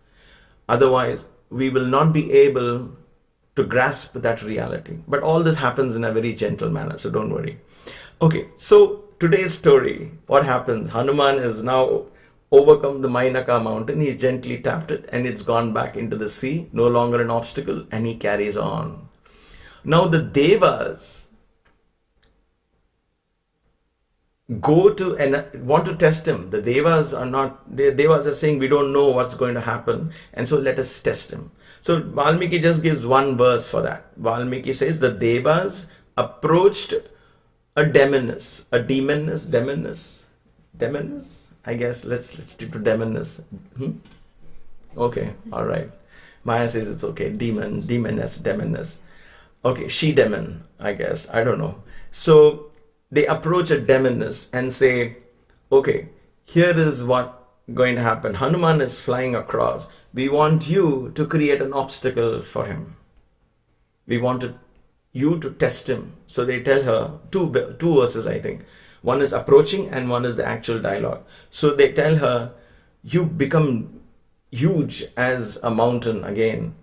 Otherwise, we will not be able to grasp that reality. But all this happens in a very gentle manner, so don't worry. Okay, so today's story, what happens? Hanuman is now overcome the Mainaka mountain. He's gently tapped it and it's gone back into the sea, no longer an obstacle, and he carries on. Now the Devas go to and want to test him. The Devas are saying, we don't know what's going to happen, and so let us test him. So Valmiki just gives one verse for that. Valmiki says the Devas approached a demoness. I guess let's stick to demoness. Okay, all right. Maya says it's okay. Demoness. Okay, she demon, I guess. I don't know. So they approach a demoness and say, okay, here is what going to happen. Hanuman is flying across. We want you to create an obstacle for him. We wanted you to test him. So they tell her two verses, I think. One is approaching and one is the actual dialogue. So they tell her, you become huge as a mountain again.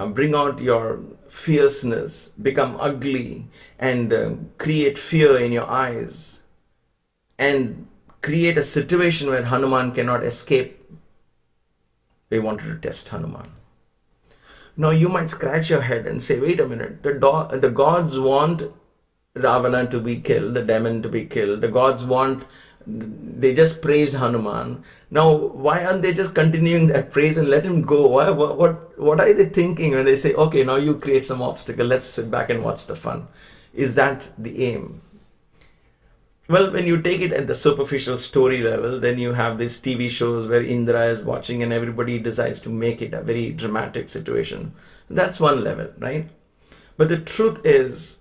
Bring out your fierceness, become ugly, and create fear in your eyes, and create a situation where Hanuman cannot escape. They wanted to test Hanuman. Now you might scratch your head and say, wait a minute, the gods want Ravana to be killed, the demon to be killed. The gods they just praised Hanuman. Now, why aren't they just continuing that praise and let him go? What are they thinking when they say, okay, now you create some obstacle, let's sit back and watch the fun? Is that the aim? Well, when you take it at the superficial story level, then you have these TV shows where Indra is watching and everybody decides to make it a very dramatic situation. That's one level, right? But the truth is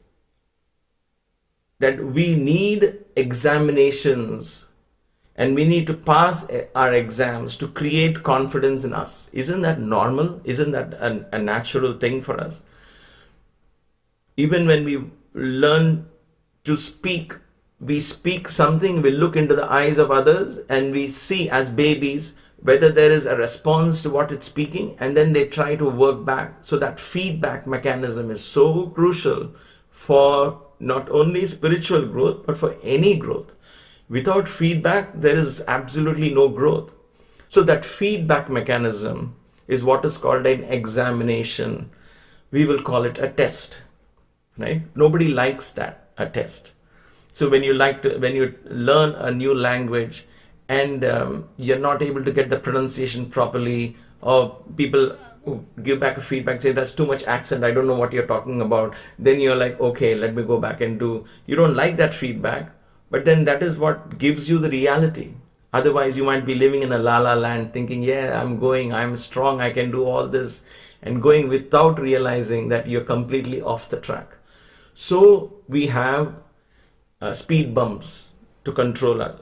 that we need examinations and we need to pass our exams to create confidence in us. Isn't that normal? Isn't that a natural thing for us? Even when we learn to speak, we speak something, we look into the eyes of others and we see as babies whether there is a response to what it's speaking, and then they try to work back. So that feedback mechanism is so crucial for not only spiritual growth, but for any growth. Without feedback, there is absolutely no growth. So that feedback mechanism is what is called an examination. We will call it a test, right? Nobody likes that, a test. So when you learn a new language and you're not able to get the pronunciation properly, or people who give back a feedback say that's too much accent, I don't know what you're talking about, then you're like, okay, let me go back and do. You don't like that feedback, but then that is what gives you the reality. Otherwise, you might be living in a la-la land thinking, yeah, I'm strong, I can do all this, and going without realizing that you're completely off the track. So we have speed bumps to control us,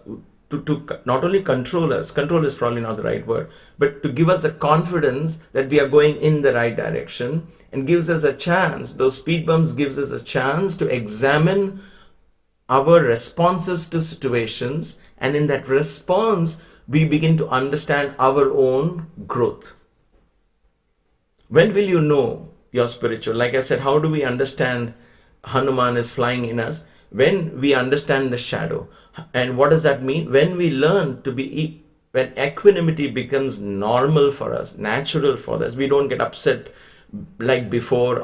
to not only control us, control is probably not the right word, but to give us the confidence that we are going in the right direction, and gives us a chance, those speed bumps gives us a chance to examine our responses to situations, and in that response, we begin to understand our own growth. When will you know you're spiritual? Like I said, how do we understand Hanuman is flying in us? When we understand the shadow. And what does that mean? When we learn to be, when equanimity becomes normal for us, natural for us, we don't get upset like before.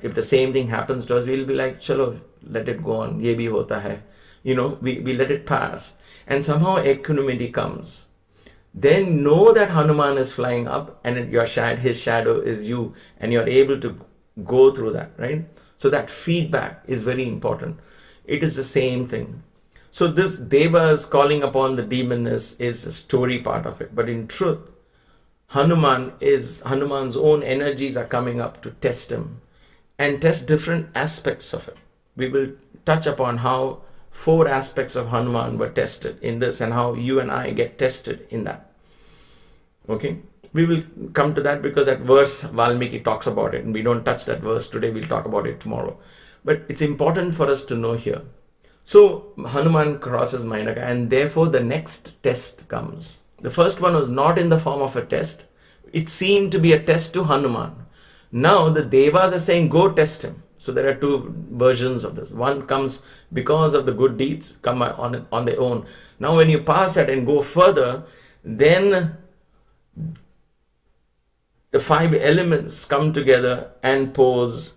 If the same thing happens to us, we'll be like, chalo, let it go on, ye bhi hota hai. We let it pass. And somehow equanimity comes. Then know that Hanuman is flying up, and his shadow is you, and you're able to go through that, right? So that feedback is very important. It is the same thing. So this Devas calling upon the demoness is a story part of it. But in truth, Hanuman's own energies are coming up to test him and test different aspects of it. We will touch upon how 4 aspects of Hanuman were tested in this, and how you and I get tested in that. Okay? We will come to that because that verse, Valmiki talks about it, and we don't touch that verse today, we'll talk about it tomorrow. But it's important for us to know here. So Hanuman crosses Mainaka, and therefore the next test comes. The first one was not in the form of a test. It seemed to be a test to Hanuman. Now the Devas are saying, go test him. So there are 2 versions of this. One comes because of the good deeds, come on their own. Now when you pass that and go further, then the 5 elements come together and pose.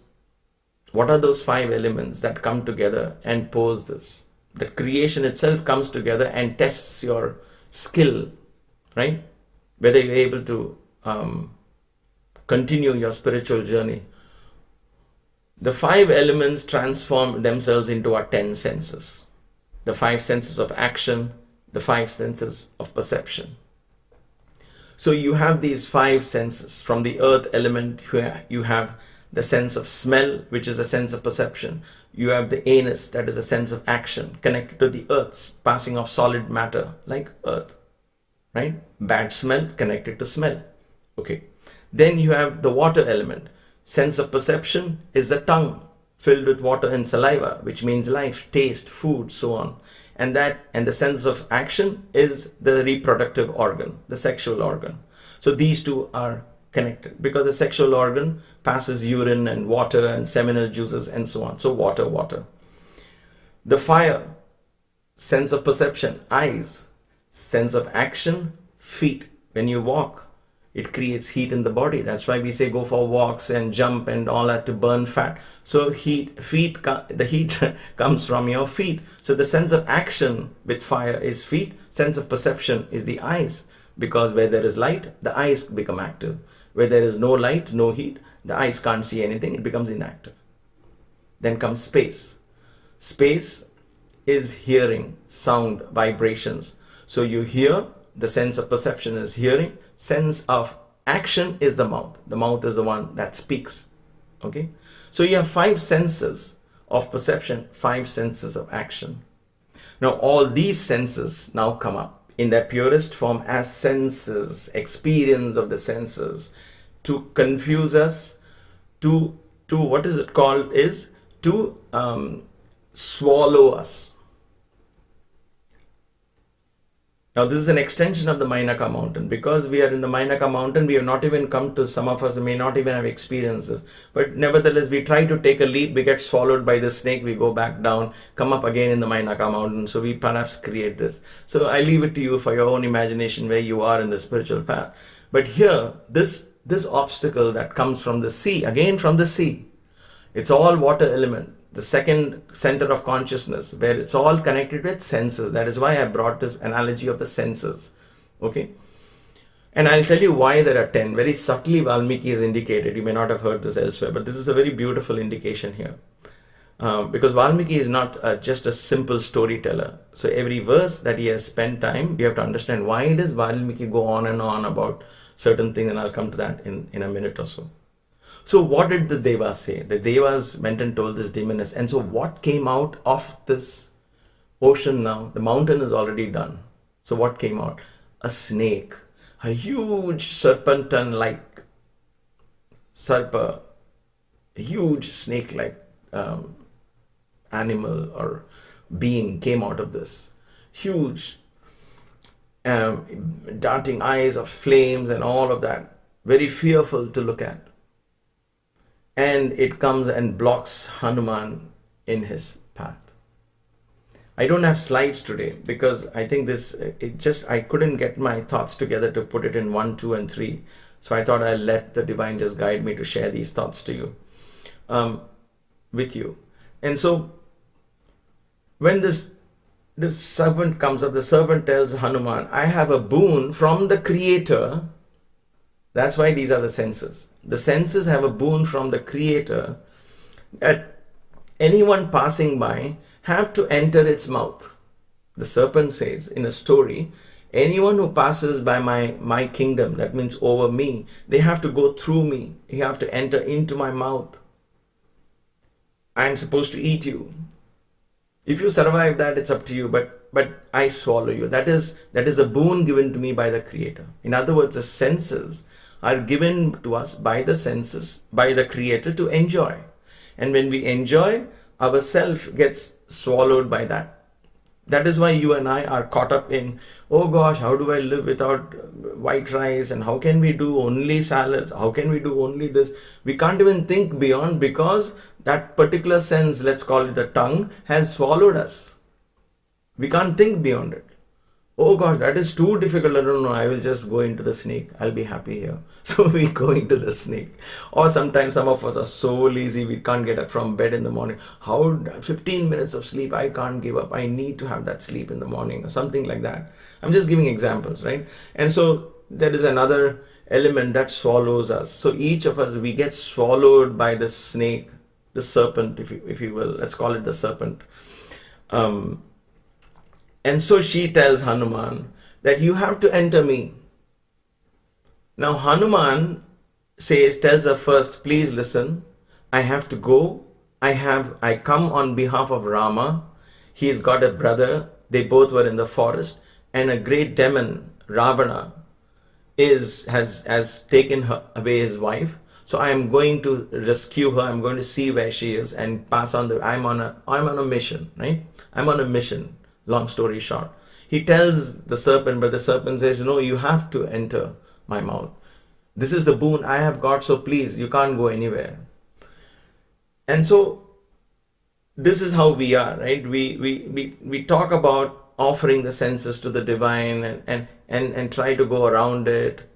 What are those 5 elements that come together and pose this? The creation itself comes together and tests your skill, right? Whether you're able to continue your spiritual journey. The 5 elements transform themselves into our 10 senses. The 5 senses of action, the 5 senses of perception. So you have these 5 senses. From the earth element, you have the sense of smell, which is a sense of perception. You have the anus, that is a sense of action, connected to the earth's passing of solid matter, like earth, right? Bad smell, connected to smell. Okay. Then you have the water element. Sense of perception is the tongue, filled with water and saliva, which means life, taste, food, so on. And the sense of action is the reproductive organ, the sexual organ. So these 2 are connected because the sexual organ passes urine and water and seminal juices and so on. So water. The fire, sense of perception, eyes, sense of action, feet. When you walk, it creates heat in the body. That's why we say go for walks and jump and all that to burn fat. So the heat comes from your feet. So the sense of action with fire is feet. Sense of perception is the eyes, because where there is light, the eyes become active. Where there is no light, no heat, the eyes can't see anything, it becomes inactive. Then comes space. Space is hearing, sound, vibrations. So you hear, the sense of perception is hearing. Sense of action is the mouth. The mouth is the one that speaks. Okay? So you have 5 senses of perception, 5 senses of action. Now all these senses now come up in their purest form as senses, experience of the senses, to confuse us, to what is it called, is to swallow us. Now this is an extension of the Mainaka mountain. Because we are in the Mainaka mountain, we have not even come to, some of us may not even have experiences. But nevertheless, we try to take a leap, we get swallowed by the snake, we go back down, come up again in the Mainaka mountain. So we perhaps create this. So I leave it to you for your own imagination where you are in the spiritual path. But here, this obstacle that comes from the sea, again from the sea, it's all water element. The second center of consciousness, where it's all connected with senses. That is why I brought this analogy of the senses. Okay? And I'll tell you why there are 10. Very subtly Valmiki is indicated. You may not have heard this elsewhere, but this is a very beautiful indication here. Because Valmiki is not just a simple storyteller. So every verse that he has spent time, you have to understand why does Valmiki go on and on about certain things, and I'll come to that in a minute or so. So what did the Devas say? The Devas went and told this demoness. And so what came out of this ocean now? The mountain is already done. So what came out? A snake. A huge serpentin-like serpa. A huge snake-like animal or being came out of this. Huge, darting eyes of flames and all of that. Very fearful to look at. And it comes and blocks Hanuman in his path. I don't have slides today because I think I couldn't get my thoughts together to put it in 1, 2, and 3. So I thought I'll let the divine just guide me to share these thoughts to you, with you. And so when this serpent comes up, the serpent tells Hanuman, I have a boon from the Creator. That's why these are the senses. The senses have a boon from the Creator that anyone passing by have to enter its mouth. The serpent says in a story, anyone who passes by my kingdom, that means over me, they have to go through me. You have to enter into my mouth. I am supposed to eat you. If you survive that, it's up to you, but I swallow you. That is a boon given to me by the Creator. In other words, the senses are given to us by the senses, by the Creator to enjoy. And when we enjoy, our self gets swallowed by that. That is why you and I are caught up in, oh gosh, how do I live without white rice? And how can we do only salads? How can we do only this? We can't even think beyond because that particular sense, let's call it the tongue, has swallowed us. We can't think beyond it. Oh gosh, that is too difficult. No, I will just go into the snake. I'll be happy here. So we go into the snake. Or sometimes some of us are so lazy, we can't get up from bed in the morning. How 15 minutes of sleep, I can't give up. I need to have that sleep in the morning or something like that. I'm just giving examples, right? And so there is another element that swallows us. So each of us, we get swallowed by the snake, the serpent, if you will. Let's call it the serpent. And so she tells Hanuman that you have to enter me. Now Hanuman tells her first, please listen, I have to go. I come on behalf of Rama. He's got a brother. They both were in the forest. And a great demon, Ravana, has taken away his wife. So I am going to rescue her. I'm going to see where she is and pass on I'm on a mission, right? I'm on a mission. Long story short, he tells the serpent, but the serpent says, no, you have to enter my mouth. This is the boon I have got, so please, you can't go anywhere. And so this is how we are, right? We talk about offering the senses to the divine and try to go around it.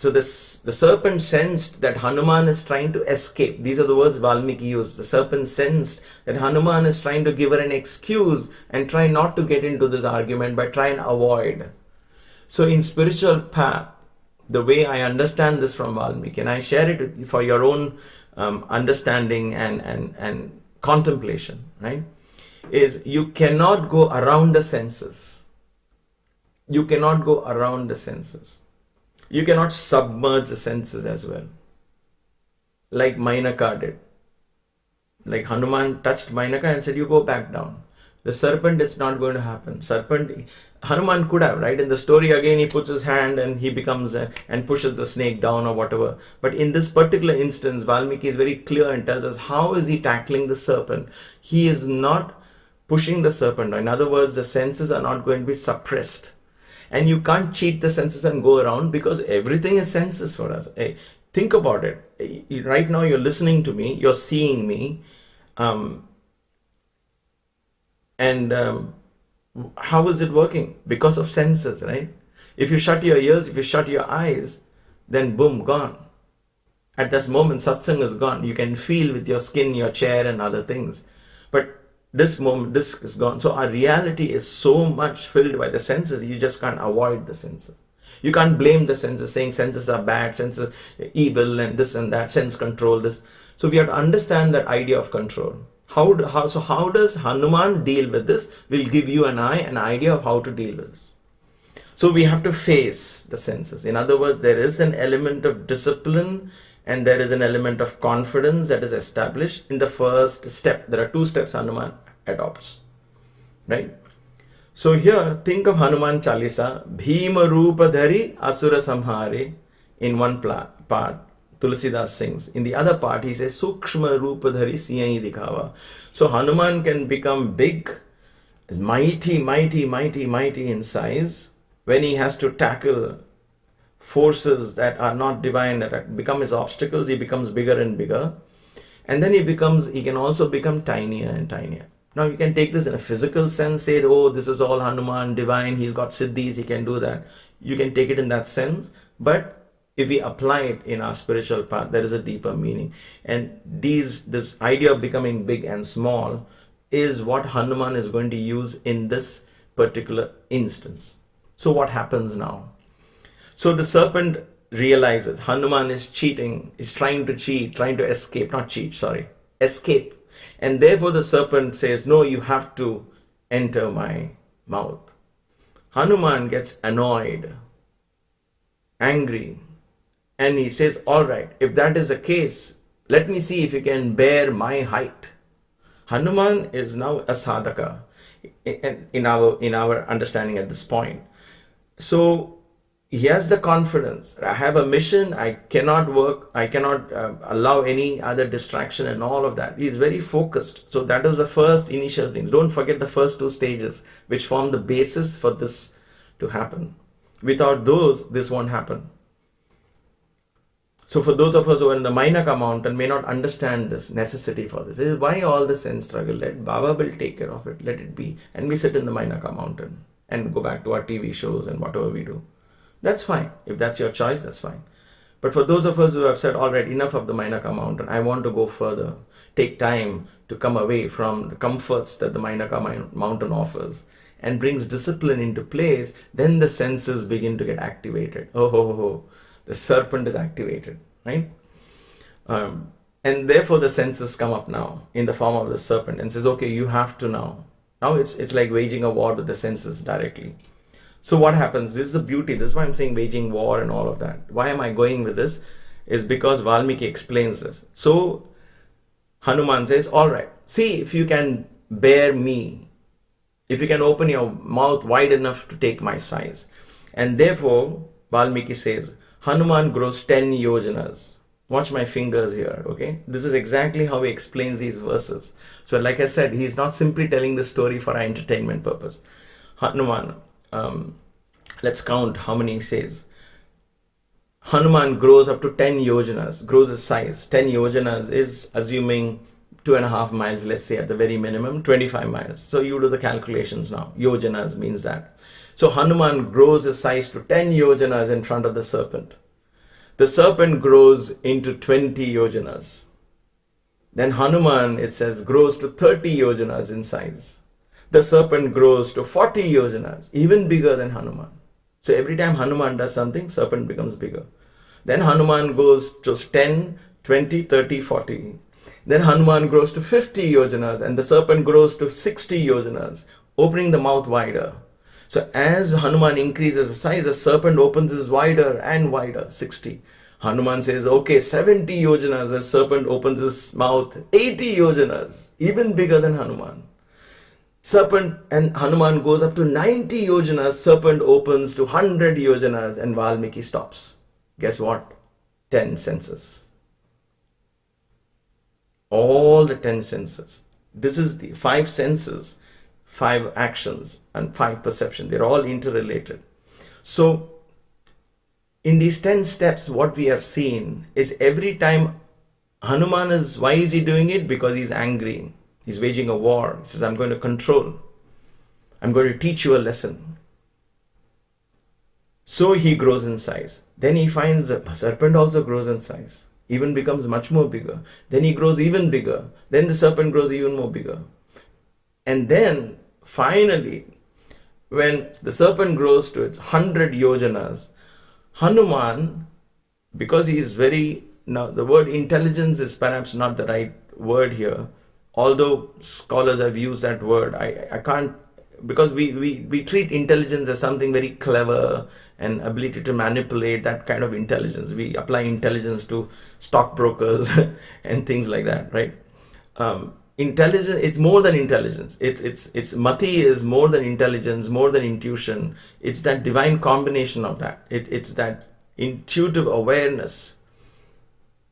So the serpent sensed that Hanuman is trying to escape. These are the words Valmiki used. The serpent sensed that Hanuman is trying to give her an excuse and try not to get into this argument, but try and avoid. So in spiritual path, the way I understand this from Valmiki, and I share it for your own understanding and contemplation, right? Is you cannot go around the senses. You cannot go around the senses. You cannot submerge the senses as well. Like Mainaka did. Like Hanuman touched Mainaka and said, you go back down. The serpent, it's not going to happen. Hanuman could have, right? In the story again, he puts his hand and he becomes and pushes the snake down or whatever. But in this particular instance, Valmiki is very clear and tells us how is he tackling the serpent. He is not pushing the serpent. In other words, the senses are not going to be suppressed. And you can't cheat the senses and go around because everything is senses for us. Hey, think about it. Right now you're listening to me, you're seeing me. How is it working? Because of senses, right? If you shut your ears, if you shut your eyes, then boom, gone. At this moment, satsang is gone. You can feel with your skin, your chair and other things. But this moment, this is gone. So our reality is so much filled by the senses, you just can't avoid the senses. You can't blame the senses, saying senses are bad, senses evil and this and that, sense control this. So we have to understand that idea of control. How does Hanuman deal with this? We'll give you an idea of how to deal with this. So we have to face the senses. In other words, there is an element of discipline and there is an element of confidence that is established in the first step. There are 2 steps Hanuman adopts, right? So here, think of Hanuman Chalisa, Bhima Rupa Dhari Asura Samhare. In one part, Tulsidas sings. In the other part, he says, Sukshma Rupa Dhari Siyai Dikhava. So Hanuman can become big, mighty in size, when he has to tackle forces that are not divine, that become his obstacles. He becomes bigger and bigger. And then he can also become tinier and tinier. Now you can take this in a physical sense, say, oh, this is all Hanuman, divine, he's got siddhis, he can do that. You can take it in that sense. But if we apply it in our spiritual path, there is a deeper meaning. And this idea of becoming big and small is what Hanuman is going to use in this particular instance. So what happens now? So the serpent realizes Hanuman is cheating, is trying to escape, escape. And therefore the serpent says, no, you have to enter my mouth. Hanuman gets annoyed, angry, and he says, all right, if that is the case, let me see if you can bear my height. Hanuman is now a sadhaka in our understanding at this point. So he has the confidence. I have a mission. I cannot allow any other distraction and all of that. He is very focused. So that was the first initial things. Don't forget the first 2 stages, which form the basis for this to happen. Without those, this won't happen. So for those of us who are in the Mainaka mountain may not understand this necessity for this. Why all the sense struggle? Let Baba will take care of it. Let it be. And we sit in the Mainaka mountain and go back to our TV shows and whatever we do. That's fine. If that's your choice, that's fine. But for those of us who have said, all right, enough of the Mainaka mountain, I want to go further, take time to come away from the comforts that the Mainaka mountain offers and brings discipline into place, then the senses begin to get activated. The serpent is activated, right? And therefore the senses come up now in the form of the serpent and says, okay, you have to now. Now it's like waging a war with the senses directly. So what happens? This is the beauty. This is why I'm saying waging war and all of that. Why am I going with this? Is because Valmiki explains this. So Hanuman says, all right, see if you can bear me. If you can open your mouth wide enough to take my size. And therefore, Valmiki says, Hanuman grows 10 yojanas. Watch my fingers here, okay? This is exactly how he explains these verses. So like I said, he's not simply telling the story for our entertainment purpose. Hanuman, let's count how many he says. Hanuman grows up to 10 yojanas, grows his size. 10 yojanas is assuming 2.5 miles, let's say at the very minimum, 25 miles. So you do the calculations now. Yojanas means that. So Hanuman grows his size to 10 yojanas in front of the serpent. The serpent grows into 20 yojanas. Then Hanuman, it says, grows to 30 yojanas in size. The serpent grows to 40 yojanas, even bigger than Hanuman. So every time Hanuman does something, serpent becomes bigger. Then Hanuman goes to 10, 20, 30, 40. Then Hanuman grows to 50 yojanas and the serpent grows to 60 yojanas, opening the mouth wider. So as Hanuman increases the size, the serpent opens his wider and wider, 60. Hanuman says, okay, 70 yojanas, the serpent opens his mouth, 80 yojanas, even bigger than Hanuman. Serpent and Hanuman goes up to 90 yojanas, serpent opens to 100 yojanas and Valmiki stops. Guess what? 10 senses. All the 10 senses. This is the 5 senses, 5 actions and 5 perception. They're all interrelated. So in these 10 steps, what we have seen is every time Hanuman is, why is he doing it? Because he's angry. He's waging a war. He says, I'm going to control. I'm going to teach you a lesson. So he grows in size. Then he finds that the serpent also grows in size. Even becomes much more bigger. Then he grows even bigger. Then the serpent grows even more bigger. And then finally, when the serpent grows to its 100 yojanas, Hanuman, because he is very, now the word intelligence is perhaps not the right word here, although scholars have used that word, I can't, because we treat intelligence as something very clever and ability to manipulate, that kind of intelligence. We apply intelligence to stockbrokers and things like that, right? Intelligence, it's more than intelligence. It's mati is more than intelligence, more than intuition. It's that divine combination of that. It's that intuitive awareness.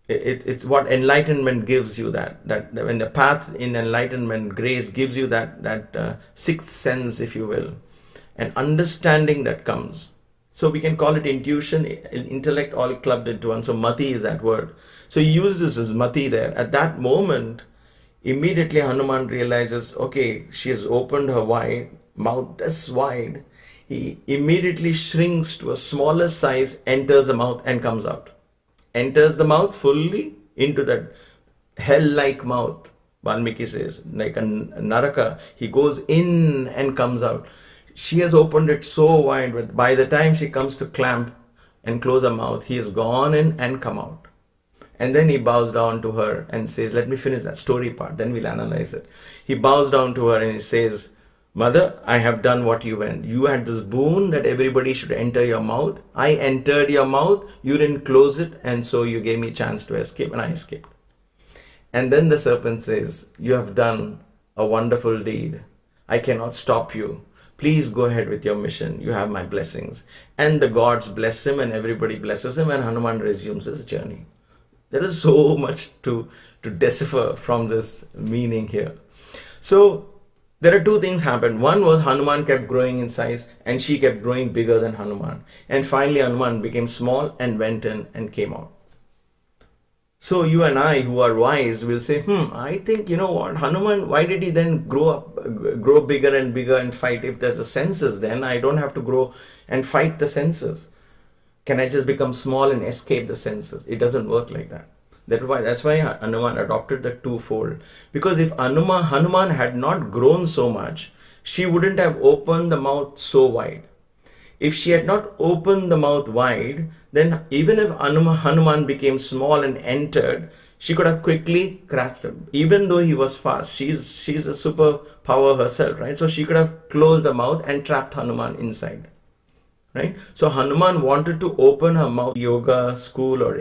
It's what enlightenment gives you, that when the path in enlightenment, grace gives you that sixth sense, if you will, and understanding that comes. So we can call it intuition, intellect, all clubbed into one. So mati is that word. So he uses his mati there. At that moment, immediately Hanuman realizes, okay, she has opened her mouth this wide. He immediately shrinks to a smaller size, enters the mouth and comes out. Enters the mouth fully into that hell-like mouth. Valmiki says, like a naraka, he goes in and comes out. She has opened it so wide, but by the time she comes to clamp and close her mouth, he has gone in and come out. And then he bows down to her and says, let me finish that story part, then we'll analyze it. He bows down to her and he says, Mother, I have done what you went. You had this boon that everybody should enter your mouth. I entered your mouth, you didn't close it, and so you gave me a chance to escape, and I escaped. And then the serpent says, you have done a wonderful deed. I cannot stop you. Please go ahead with your mission. You have my blessings. And the gods bless him and everybody blesses him, and Hanuman resumes his journey. There is so much to decipher from this meaning here. So there are two things happened. One was Hanuman kept growing in size and she kept growing bigger than Hanuman. And finally Hanuman became small and went in and came out. So you and I who are wise will say, I think, you know what, Hanuman, why did he then grow bigger and bigger and fight? If there's a senses, then I don't have to grow and fight the senses. Can I just become small and escape the senses? It doesn't work like that. That's why Hanuman adopted the twofold. Because if Hanuman had not grown so much, she wouldn't have opened the mouth so wide. If she had not opened the mouth wide, then even if Hanuman became small and entered, she could have quickly grasped him. Even though he was fast, she's a superpower herself, right? So she could have closed the mouth and trapped Hanuman inside, right? So Hanuman wanted to open her mouth. Yoga school or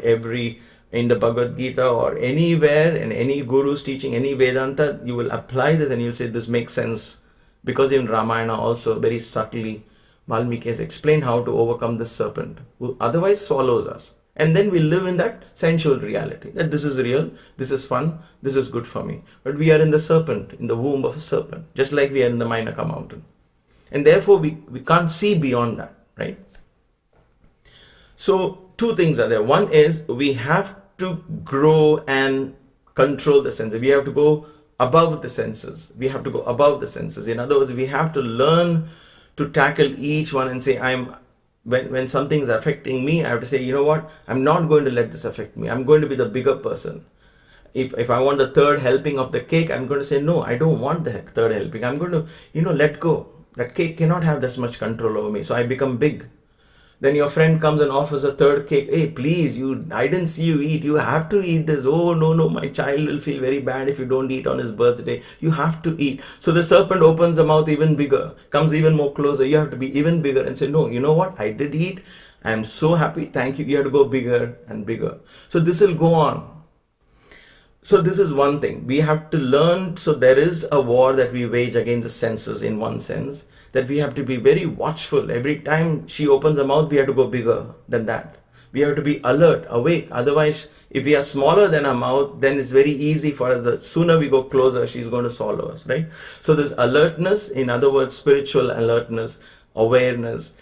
in the Bhagavad Gita or anywhere, in any guru's teaching, any Vedanta, you will apply this and you'll say this makes sense. Because in Ramayana also very subtly, Valmiki has explained how to overcome this serpent who otherwise swallows us. And then we live in that sensual reality, that this is real, this is fun, this is good for me. But we are in the serpent, in the womb of a serpent, just like we are in the Mainaka mountain. And therefore we can't see beyond that, right? So two things are there. One is we have to grow and control the senses. We have to go above the senses. We have to go above the senses. In other words, we have to learn to tackle each one and say, when something is affecting me, I have to say, you know what, I'm not going to let this affect me. I'm going to be the bigger person. If I want the third helping of the cake, I'm going to say, no, I don't want the third helping. I'm going to, let go. That cake cannot have this much control over me. So I become big. Then your friend comes and offers a third cake. Hey, please, I didn't see you eat. You have to eat this. Oh, no, my child will feel very bad if you don't eat on his birthday. You have to eat. So the serpent opens the mouth even bigger, comes even more closer. You have to be even bigger and say, no, you know what? I did eat. I am so happy. Thank you. You have to go bigger and bigger. So this will go on. So this is one thing. We have to learn. So there is a war that we wage against the senses in one sense, that we have to be very watchful. Every time she opens her mouth, we have to go bigger than that. We have to be alert, awake. Otherwise, if we are smaller than her mouth, then it's very easy for us. The sooner we go closer, she's going to swallow us, right? So this alertness, in other words, spiritual alertness, awareness,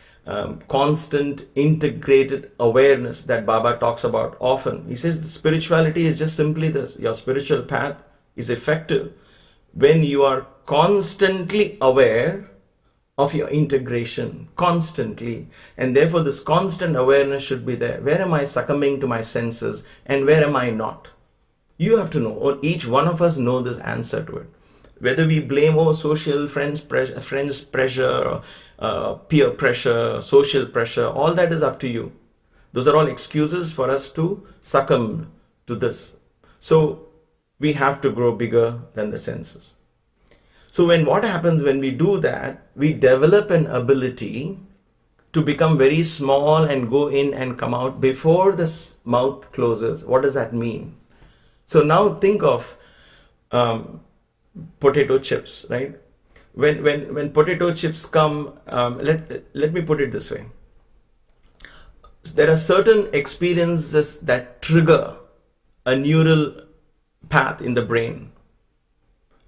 constant integrated awareness that Baba talks about often. He says the spirituality is just simply this. Your spiritual path is effective when you are constantly aware of your integration, constantly. And therefore this constant awareness should be there. Where am I succumbing to my senses and where am I not? You have to know, or each one of us know this answer to it. Whether we blame social friends pressure, peer pressure, social pressure, all that is up to you. Those are all excuses for us to succumb to this. So we have to grow bigger than the senses. So what happens when we do that, we develop an ability to become very small and go in and come out before the mouth closes. What does that mean? So now think of potato chips, right? When potato chips come, let me put it this way. There are certain experiences that trigger a neural path in the brain.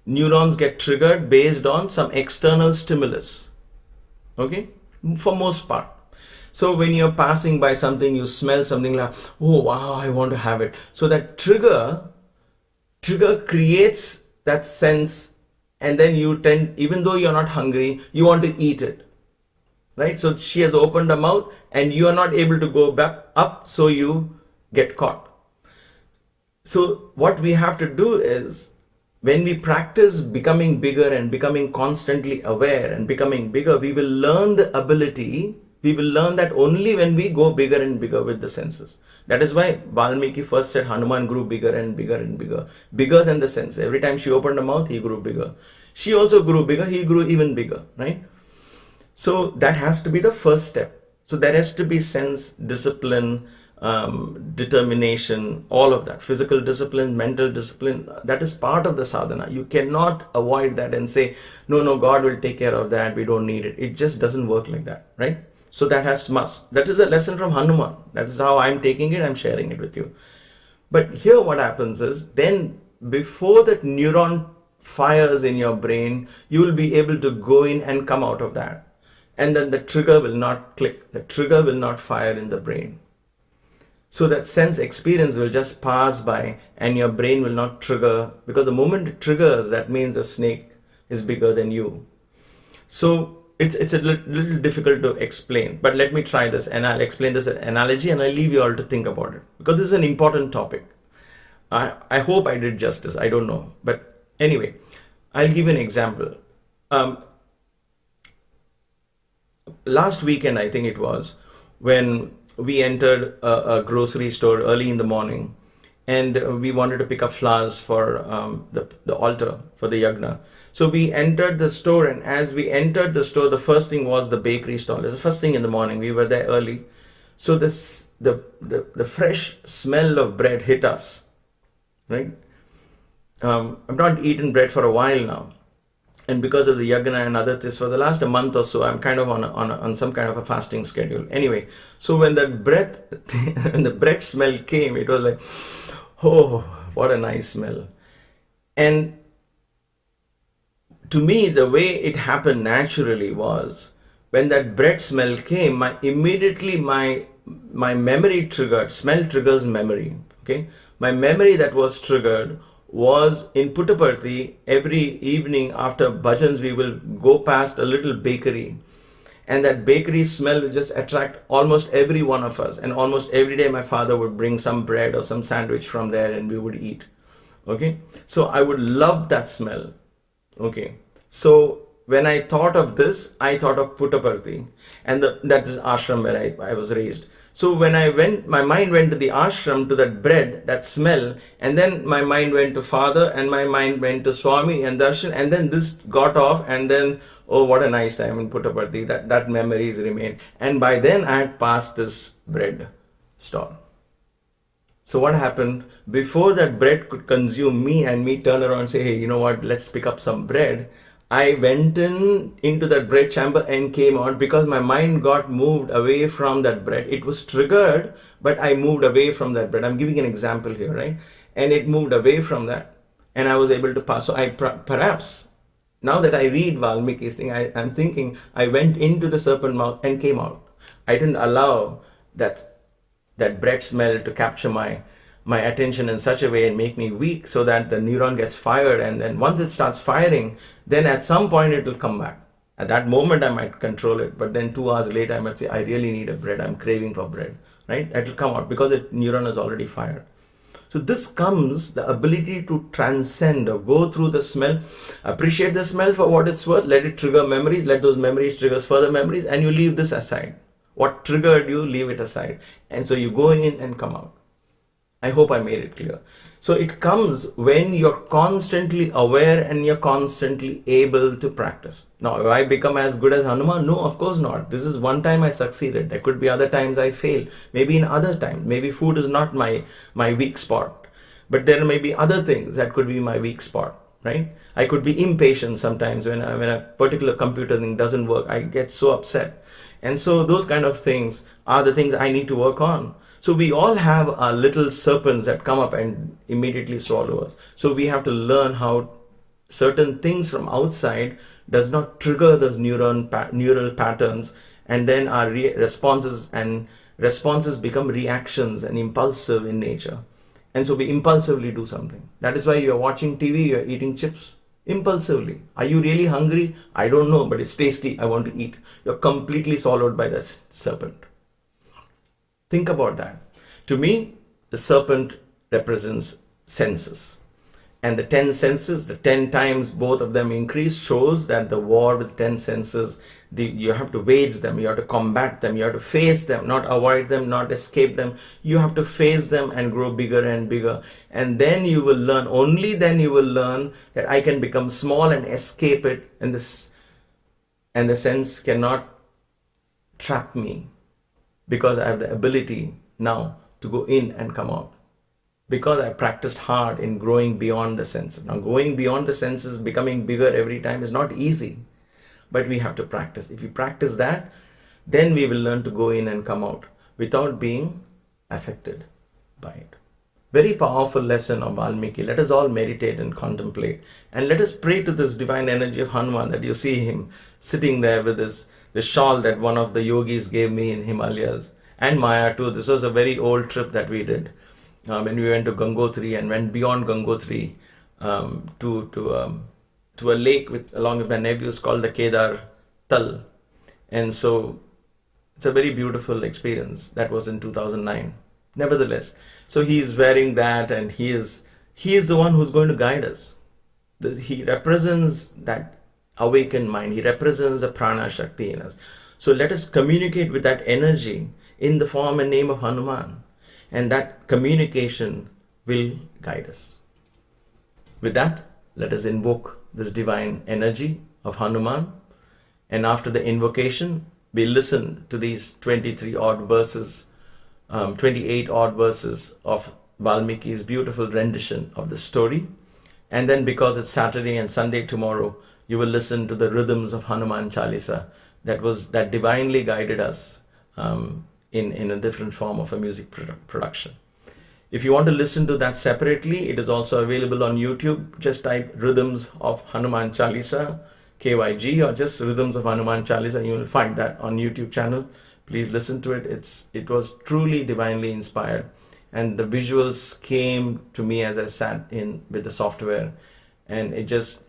Neurons get triggered based on some external stimulus, okay, for most part. So when you're passing by something, you smell something like, oh wow, I want to have it. So that trigger creates that sense, and then you tend, even though you're not hungry, you want to eat it, right? So she has opened her mouth and you are not able to go back up, so you get caught. So what we have to do is, when we practice becoming bigger and becoming constantly aware and becoming bigger, we will learn the ability, we will learn that only when we go bigger and bigger with the senses. That is why Valmiki first said Hanuman grew bigger and bigger and bigger, bigger than the sense. Every time she opened her mouth, he grew bigger. She also grew bigger, he grew even bigger, right? So that has to be the first step. So there has to be sense, discipline, determination, all of that, physical discipline, mental discipline, that is part of the sadhana. You cannot avoid that and say, no, God will take care of that, we don't need it. It just doesn't work like that, right? So that must. That is a lesson from Hanuman. That is how I'm taking it, I'm sharing it with you. But here what happens is, then before that neuron fires in your brain, you will be able to go in and come out of that. And then the trigger will not click, the trigger will not fire in the brain. So that sense experience will just pass by and your brain will not trigger, because the moment it triggers, that means a snake is bigger than you. So it's a little difficult to explain, but let me try this and I'll explain this analogy and I'll leave you all to think about it, because this is an important topic. I hope I did justice, I don't know. But anyway, I'll give an example. Last weekend, I think it was, when we entered a grocery store early in the morning, and we wanted to pick up flowers for the altar for the yagna. So we entered the store, and as we entered the store, the first thing was the bakery stall. It was the first thing in the morning. We were there early. So the fresh smell of bread hit us, right? I've not eaten bread for a while now. And because of the yagna and other things, for the last a month or so, I'm kind of on some kind of a fasting schedule. Anyway, so when that when the bread smell came, it was like, oh, what a nice smell. And to me, the way it happened naturally was, when that bread smell came, immediately my memory triggered. Smell triggers memory. Okay, my memory that was triggered was in Puttaparthi. Every evening after bhajans, we will go past a little bakery, and that bakery smell will just attract almost every one of us. And almost every day my father would bring some bread or some sandwich from there and we would eat. Okay, so I would love that smell. Okay, so when I thought of this, I thought of Puttaparthi, and that is ashram where I was raised. So when I went, my mind went to the ashram, to that bread, that smell, and then my mind went to father, and my mind went to Swami and Darshan, and then this got off, and then, oh, what a nice time in Puttaparthi, that memories remain. And by then I had passed this bread stall. So what happened? Before that bread could consume me and me turn around and say, hey, you know what, let's pick up some bread, I went into that bread chamber and came out, because my mind got moved away from that bread. It was triggered, but I moved away from that bread. I'm giving an example here, right? And it moved away from that, and I was able to pass. So I perhaps, now that I read Valmiki's thing, I'm thinking I went into the serpent mouth and came out. I didn't allow that bread smell to capture my attention in such a way and make me weak, so that the neuron gets fired, and then once it starts firing, then at some point it will come back. At that moment I might control it, but then 2 hours later I might say, I really need a bread, I'm craving for bread, right? It will come out because the neuron is already fired. So this comes, the ability to transcend or go through the smell, appreciate the smell for what it's worth, let it trigger memories, let those memories trigger further memories, and you leave this aside. What triggered you, leave it aside. And so you go in and come out. I hope I made it clear. So it comes when you're constantly aware and you're constantly able to practice. Now, have I become as good as Hanuman? No, of course not. This is one time I succeeded. There could be other times I failed. Maybe in other times, maybe food is not my weak spot. But there may be other things that could be my weak spot, right? I could be impatient sometimes when a particular computer thing doesn't work. I get so upset. And so those kind of things are the things I need to work on. So we all have our little serpents that come up and immediately swallow us. So we have to learn how certain things from outside does not trigger those neural patterns, and then our responses become reactions and impulsive in nature. And so we impulsively do something. That is why you're watching TV, you're eating chips impulsively. Are you really hungry? I don't know, but it's tasty. I want to eat. You're completely swallowed by that serpent. Think about that. To me, the serpent represents senses. And the 10 senses, the 10 times both of them increase, shows that the war with 10 senses, you have to wage them, you have to combat them, you have to face them, not avoid them, not escape them. You have to face them and grow bigger and bigger. And then you will learn, only then you will learn that I can become small and escape it. And the sense cannot trap me, because I have the ability now to go in and come out. Because I practiced hard in growing beyond the senses. Now, going beyond the senses, becoming bigger every time is not easy, but we have to practice. If we practice that, then we will learn to go in and come out without being affected by it. Very powerful lesson of Valmiki. Let us all meditate and contemplate, and let us pray to this divine energy of Hanuman, that you see him sitting there with the shawl that one of the yogis gave me in Himalayas, and Maya too. This was a very old trip that we did. When we went to Gangotri and went beyond Gangotri to a lake along with my nephews called the Kedar Tal. And so it's a very beautiful experience. That was in 2009. Nevertheless, so he is wearing that, and he is the one who's going to guide us. He represents that awakened mind. He represents the prana shakti in us. So let us communicate with that energy in the form and name of Hanuman. And that communication will guide us. With that, let us invoke this divine energy of Hanuman. And after the invocation, we listen to these 28 odd verses of Valmiki's beautiful rendition of the story. And then, because it's Saturday and Sunday tomorrow, you will listen to the rhythms of Hanuman Chalisa that divinely guided us in a different form of a music production. If you want to listen to that separately, it is also available on YouTube. Just type Rhythms of Hanuman Chalisa, KYG, or just Rhythms of Hanuman Chalisa. You will find that on YouTube channel. Please listen to it. It was truly divinely inspired. And the visuals came to me as I sat in with the software, and it just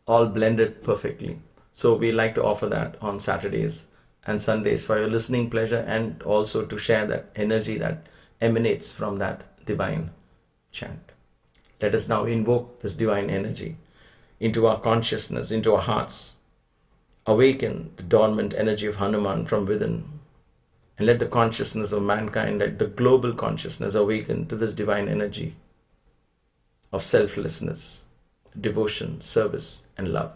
all blended perfectly. So we like to offer that on Saturdays and Sundays for your listening pleasure, and also to share that energy that emanates from that divine chant. Let us now invoke this divine energy into our consciousness, into our hearts. Awaken the dormant energy of Hanuman from within, and let the consciousness of mankind, let the global consciousness awaken to this divine energy of selflessness, devotion, service, and love.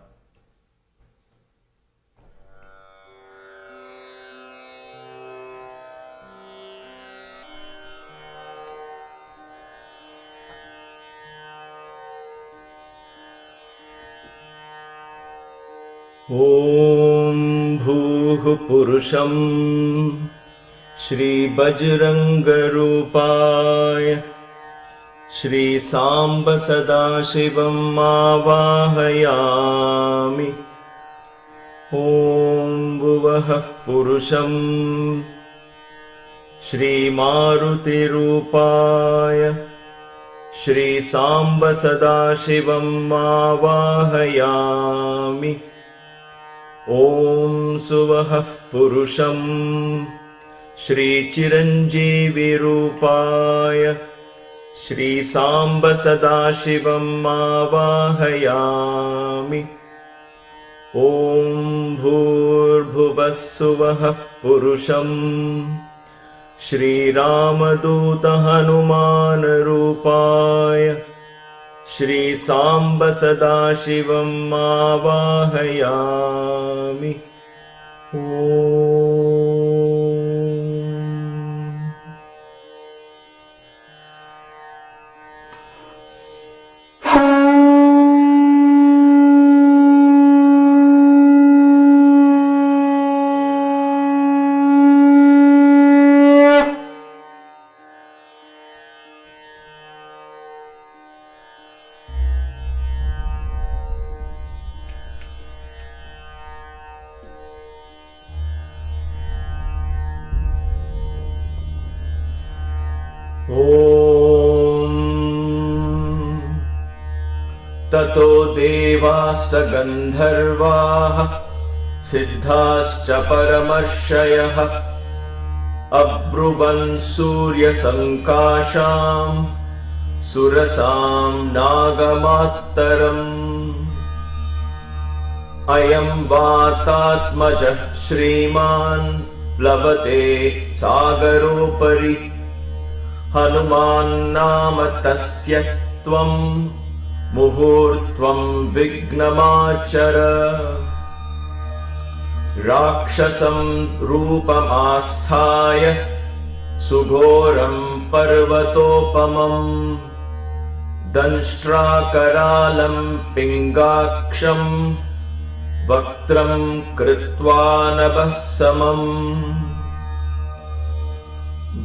Om Bhuh Purusham Shri Bajranga Rupaya Shri Samba Sadashivam Avahayami. Om Bhuvah Purusham Shri Maruti Rupaya Shri Samba Sadashivam Avahayami. Om Suvah Purusham Shri Chiranjeevi Rupaya Shri Samba Sadashivam Avahayami. Om Bhurbhuvah Suvah Purusham श्रीरामदूत Hanuman रूपाय Shri Samba सदाशिवं आवाहयामि। ततो देवास गन्धर्वाः सिद्धाश्च परमर्षयः अब्रुवन् सूर्यसङ्काशां सुरसां नागमात्तरम्। अयं वातात्मजः श्रीमान् प्लवते सागरोपरि हनुमान्नाम तस्य त्वं मुहूर्त्वं विघ्नमाचर। राक्षसं रूपमास्थाय सुघोरं पर्वतोपमम् दंष्ट्राकरालं पिङ्गाक्षं वक्त्रं कृत्वा नभः समम्।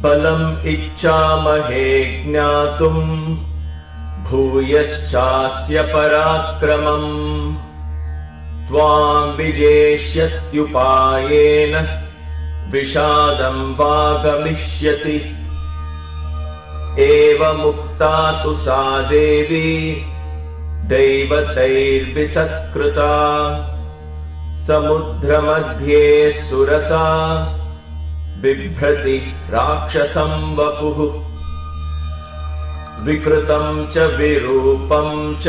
बलम् इच्छामहे ज्ञातुम् भूयश्चास्य पराक्रमम् त्वां विजेष्यत्युपायेन विषादं वा गमिष्यति। एवमुक्ता तु सा देवी दैवतैर्विसत्कृता समुद्रमध्ये सुरसा बिभ्रति राक्षसं वपुः। विकृतं च विरूपं च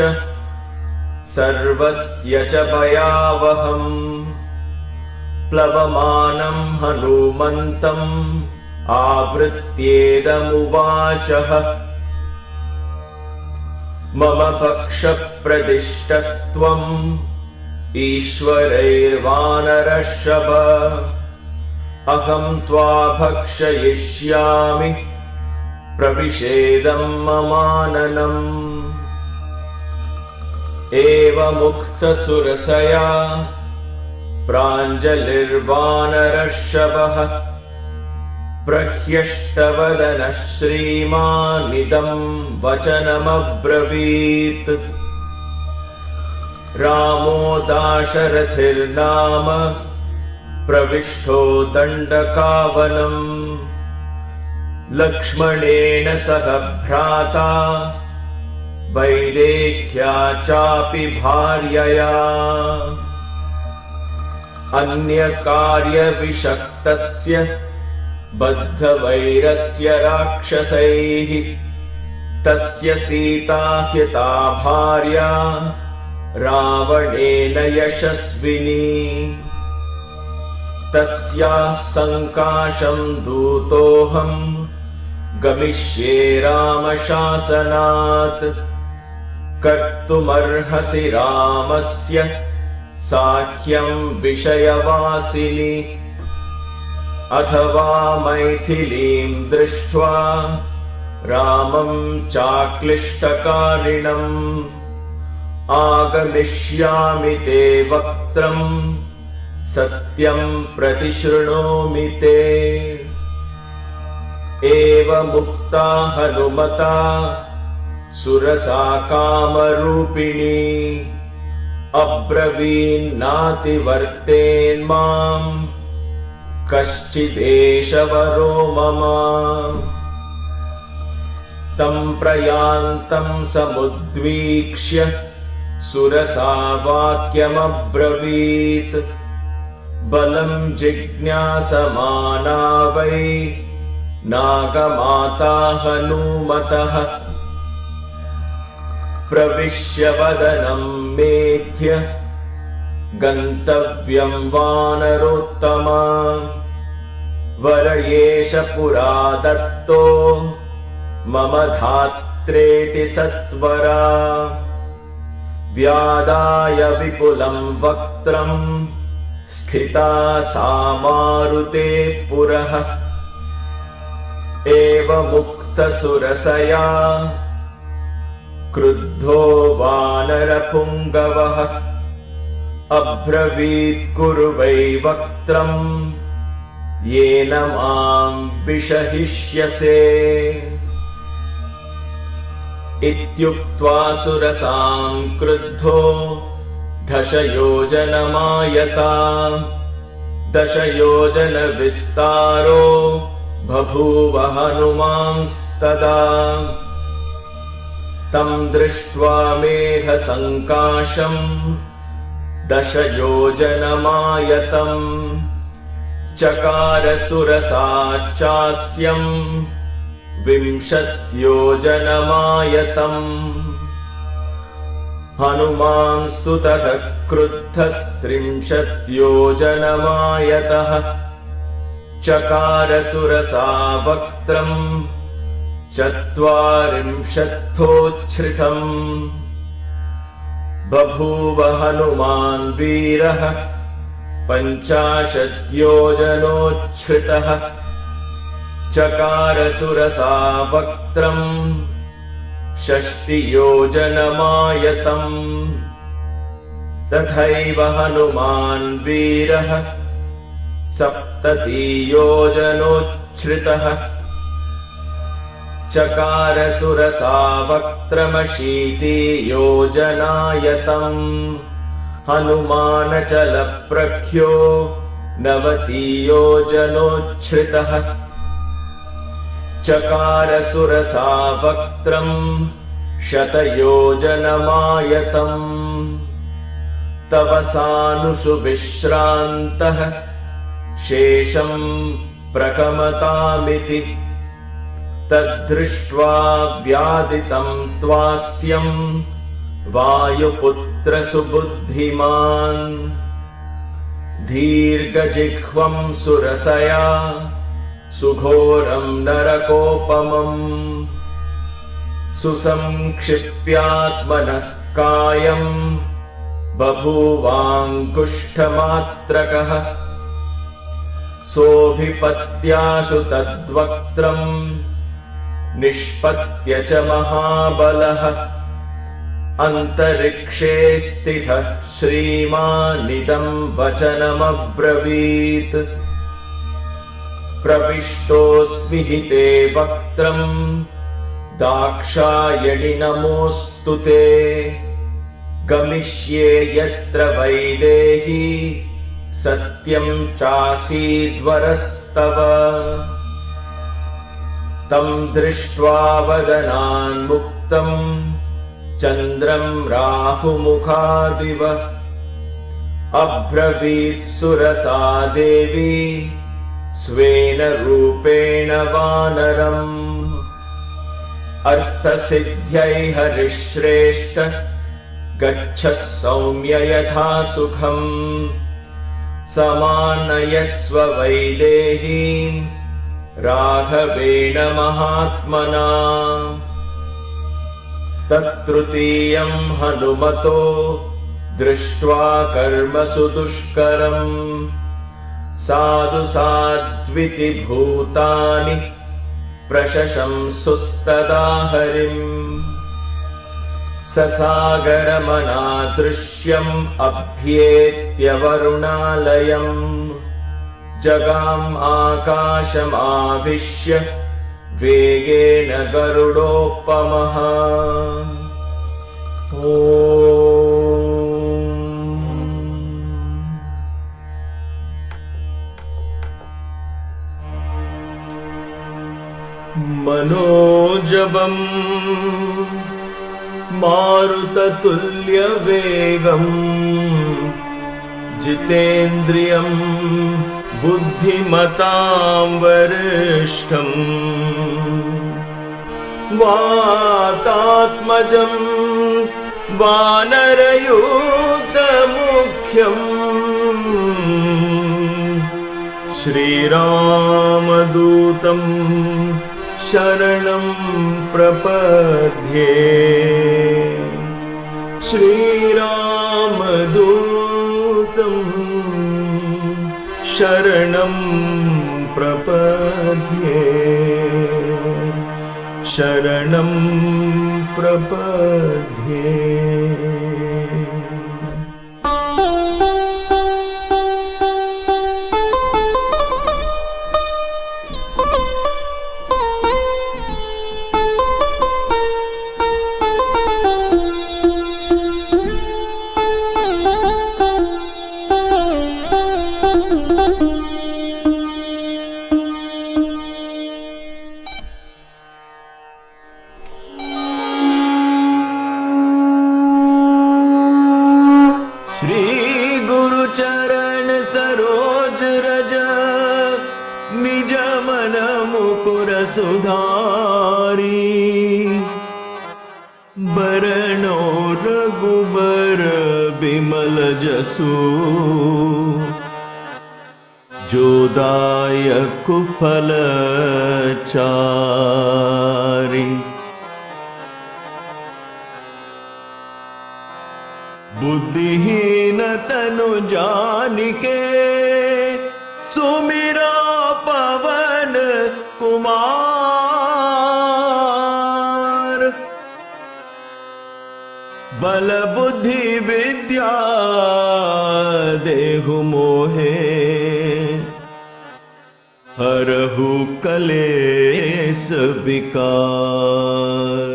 सर्वस्य च भयावहम् प्लवमानं हनुमन्तम् आवृत्येदमुवाचः। मम पक्षप्रदिष्टस्त्वम् ईश्वरैर्वानरर्षभ अहं त्वा भक्षयिष्यामि प्रविशेदं ममाननम्। एवमुक्तसुरसया प्राञ्जलिर्वानरर्षभः प्रह्यष्टवदनः श्रीमानिदं वचनमब्रवीत्। रामो दाशरथिर्नाम प्रविष्टो दण्डकावनम् लक्ष्मणेन सह भ्राता वैदेह्या चापि भार्यया। अन्यकार्यविषक्तस्य बद्धवैरस्य राक्षसैः तस्य सीता हिता भार्या रावणेन यशस्विनी। तस्याः सङ्काशं दूतोऽहं गमिष्ये रामशासनात् कर्तुमर्हसि रामस्य साख्यं विषयवासिनि। अथवा मैथिलीं दृष्ट्वा रामं चाक्लिष्टकारिणम् आगमिष्यामि ते वक्त्रम् सत्यं प्रतिशृणोमि ते। एवमुक्ता हनुमता सुरसा कामरूपिणी अब्रवीन्नातिवर्तेन्मां कश्चिदेशवरो मम। तं प्रयान्तं समुद्वीक्ष्य सुरसा वाक्यमब्रवीत्। बलं जिज्ञासमाना वै नागमाता हनूमतः प्रविश्य वदनं मेध्य गन्तव्यं वानरोत्तमा। वरयेष पुरा दत्तो मम धात्रेति सत्वरा व्यादाय विपुलं वक्त्रं स्थिता सा मारुते पुरः एवमुक्तसुरसया क्रुद्धो वानरपुङ्गवः अब्रवीत् कुरु वै वक्त्रं येन मां विषहिष्यसे इत्युक्त्वा सुरसां क्रुद्धो दशयोजनमायता दशयोजनविस्तारो बभूव हनुमांस्तदा तं दृष्ट्वा मेघसङ्काशं दशयोजनमायतं चकार सुरसा चास्यं विंशत्योजनमायतम् हनुमांस्तु ततः क्रुद्धस्त्रिंशत्योजनमायतः चकार सुरसा वक्त्रं चत्वारिंशत्थोच्छ्रितम् बभूव हनुमान् वीरः पञ्चाशद्योजनोच्छ्रितः चकार सुरसा वक्त्रं षष्टियोजनमायतम् तथैव हनुमान् वीरः सप्ततियोजनोच्छ्रितः चकार सुरसा वक्त्रमशीतियोजनायतम् हनुमानचलप्रख्यो नवतियोजनोच्छ्रितः चकार सुरसा वक्त्रं शतयोजनमायतम् तव सानुषु विश्रान्तः शेषं प्रकमतामिति तद्धृष्ट्वा व्यादितं त्वास्यं वायुपुत्रसुबुद्धिमान् दीर्घजिह्वं सुरसया सुघोरं नरकोपमम् सुसंक्षिप्यात्मनः कायं बभूवाङ्गुष्ठमात्रकः सोऽभिपत्याशु तद्वक्त्रं निष्पत्य च महाबलः अन्तरिक्षे स्थितः श्रीमानिदं वचनमब्रवीत् प्रविष्टोऽस्मि हि ते वक्त्रं दाक्षायणि नमोऽस्तु ते गमिष्ये यत्र वैदेही सत्यं चासीद्वरस्तव तं दृष्ट्वा वदनान्मुक्तं चन्द्रं राहुमुखादिव अब्रवीत् सुरसा देवी स्वेन रूपेण वानरम् अर्थसिद्ध्यै हरिश्रेष्ठ गच्छ सौम्य यथा सुखम् समानयस्व वैदेहीं राघवेण महात्मना तत्तृतीयं हनुमतो दृष्ट्वा कर्मसु दुष्करम् साधु साध्विति भूतानि प्रशशंसुस्तदा हरिम् ससागरमनादृश्यम् अभ्येत्य वरुणालयम् जगाम् आकाशमाविश्य वेगेन गरुडोपमः मनोजवम् मारुततुल्यवेगम् जितेन्द्रियं बुद्धिमतां वरिष्ठम् वातात्मजं वानरयूथमुख्यम् श्रीरामदूतं शरणं प्रपद्ये श्रीरामदूतं शरणं प्रपद्ये शरणं प्रपद्ये। सुधारी बरनो रघुबर बिमल जसु जोदायक फल चारि बुद्धिहीन तनु जानिके सुमिरा पवन कुमार बल बुद्धि विद्या देहु मोहे हरहु कलेश विकार।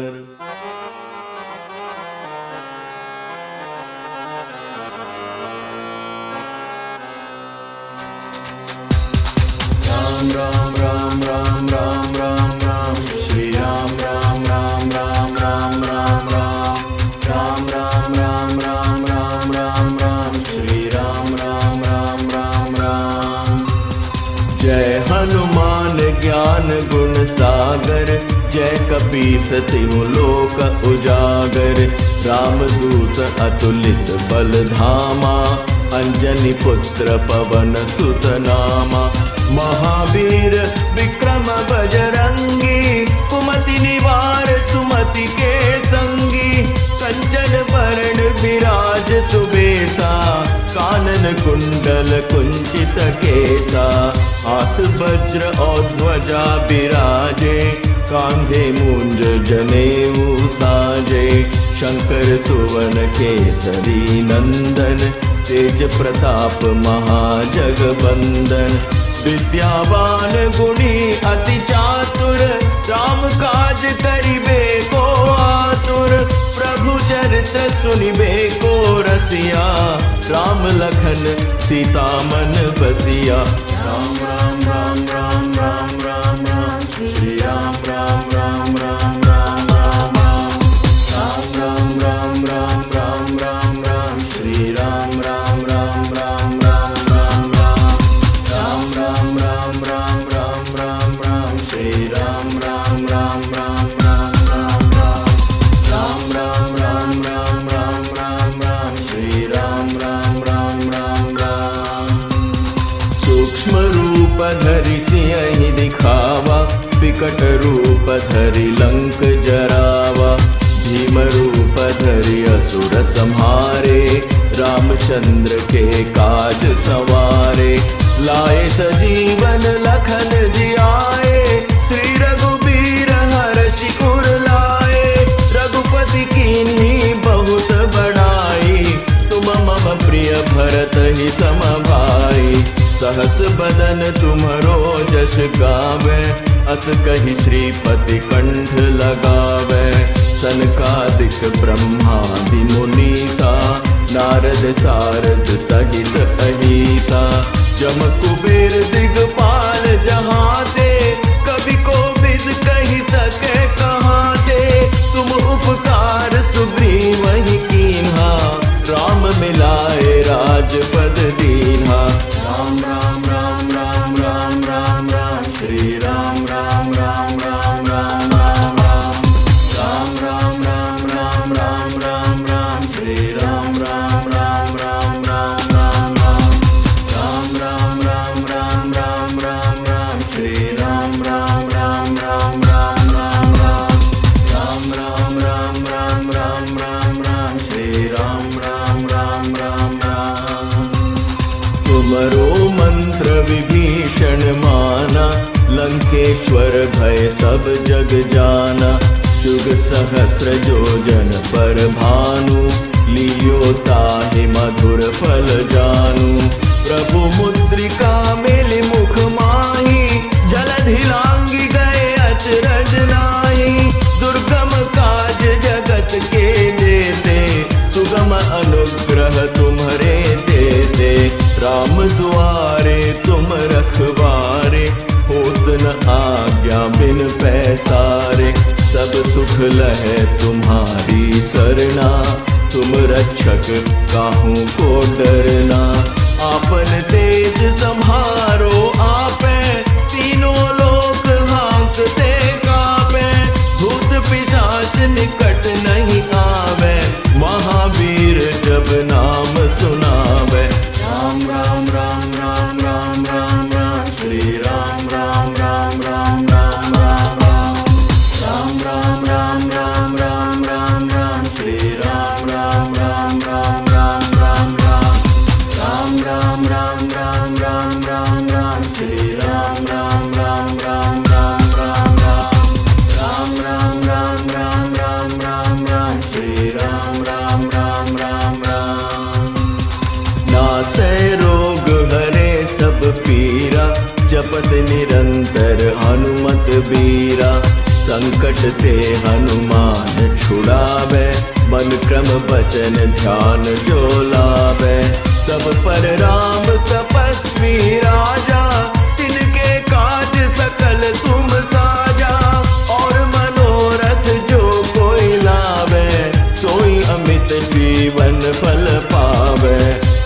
राम राम राम राम राम राम श्री राम राम राम राम राम राम राम राम राम राम राम राम राम श्री राम राम राम राम राम। जय हनुमान ज्ञान गुण सागर जय कपीस तिहु लोक उजागर रामदूत अतुलित बल धामा अंजनी पुत्र पवन सुत नामा महावीर विक्रम बजरंगी कुमति निवार सुमति के संगी कंचन वरण विराज सुबेसा कानन कुंडल कुंचित केसा हाथ वज्र और ध्वजा विराजे कांधे मूंज जनेऊ साजे शंकर सुवन केसरी नंदन तेज प्रताप महाजगबंदन विद्यावान गुणी अति चातुर राम काज करिबे को आतुर प्रभु चरित सुनिबे को रसिया राम लखन सीता मन बसिया। राम राम राम राम राम राम राम श्री राम राम राम राम राम राम राम राम राम राम राम राम श्री राम राम राम राम राम राम राम राम राम राम राम राम राम श्री राम राम राम राम राम राम राम राम राम राम राम राम राम श्री राम राम राम राम राम। सूक्ष्म रूप धरि सियहि दिखावा विकट रूप धरि लंक जरावा भीम रूप धरि असुर संहारे रामचंद्र के काज सवारे लाए सजीवन लखन जियाए श्री रघुबीर हर्षि उर लाए रघुपति कीन्ही बहुत बड़ाई तुम मम प्रिय भरत ही सम भाई सहस बदन तुम्हरो जस गावे अस कहि श्रीपति कंठ लगावे सनकादिक ब्रह्मादि मुनीसा नारद सारद सहित अहिता जम कुबेर दिगपाल जहाँ ते कवि को विद कहि सके कहाँ ते तुम उपकार सुग्रीव ही कीन्हा राम मिलाए राजपद दीन्हा। राम राम राम राम राम राम राम श्री राम राम राम राम राम राम राम राम राम राम राम राम राम श्री राम राम राम राम राम राम राम राम राम राम राम महेश्वर भय सब जग जाना। जुग सहस्र योजन पर भानु, लियो ताहि मधुर फल जानू। प्रभु मुद्रिका मेलि मुख माही, जलधि लांघि गए अचरज नाहि। दुर्गम काज जगत के जेते, सुगम अनुग्रह तुम्हरे देते। राम दुआरे तुम रखवारे, होत न आज्ञा बिन पैसारे। सब सुख लहे तुम्हारी सरना, तुम रक्षक काहू को डरना। आपन तेज संहारो आपे, तीनों लोक हाँकते कापे। भूत पिशाच निकट नहीं आवे, महावीर जब नाम सुनावे। राम राम राम राम राम राम राम, श्री राम राम राम राम राम राम राम राम राम राम राम राम, श्री राम राम राम राम राम राम राम राम राम राम राम राम, श्री राम राम राम राम राम राम राम राम राम राम राम राम, श्री राम राम राम राम राम। नासै रोग हरे सब पीरा, जपत निरंतर हनुमत बीरा। संकट ते हनुमान छुड़ावे, मन क्रम वचन ध्यान जो लावे। सब पर राम तपस्वी राजा, तिनके काज सकल तुम साजा। और मनोरथ जो कोई लावे, सोई अमित जीवन फल पावे।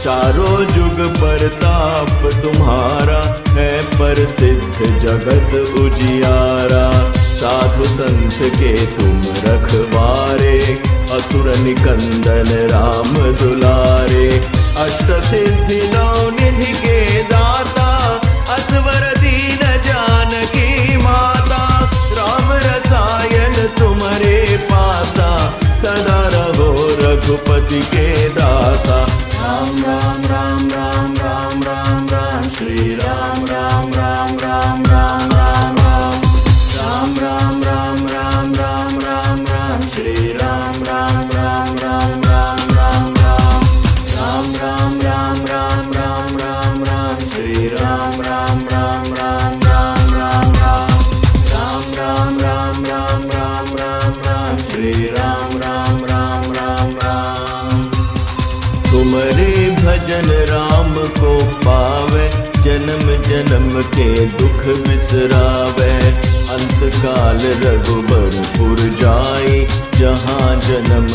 चारों जुग परताप तुम्हारा, है प्रसिद्ध जगत उजियारा। साधु संत के तुम रखवारे, असुर निकंदन राम दुलारे। अष्ट सिद्धि नौ निधि के दाता, असवर दीन जानकी माता। राम रसायन तुम्हारे पासा, सदा रहो रघुपति के दासा। राम राम राम राम राम राम राम, श्री राम राम राम राम राम राम राम राम राम राम राम राम राम, श्री राम राम राम राम राम राम राम राम राम राम राम राम, श्री राम राम राम राम राम राम राम राम राम राम राम राम, श्री राम राम राम राम राम। तुम्हारे भजन राम को पावे, जन्म जन्म के दुख बिसरावे। अंत काल रघुबरपुर जाई, जहाँ जन्म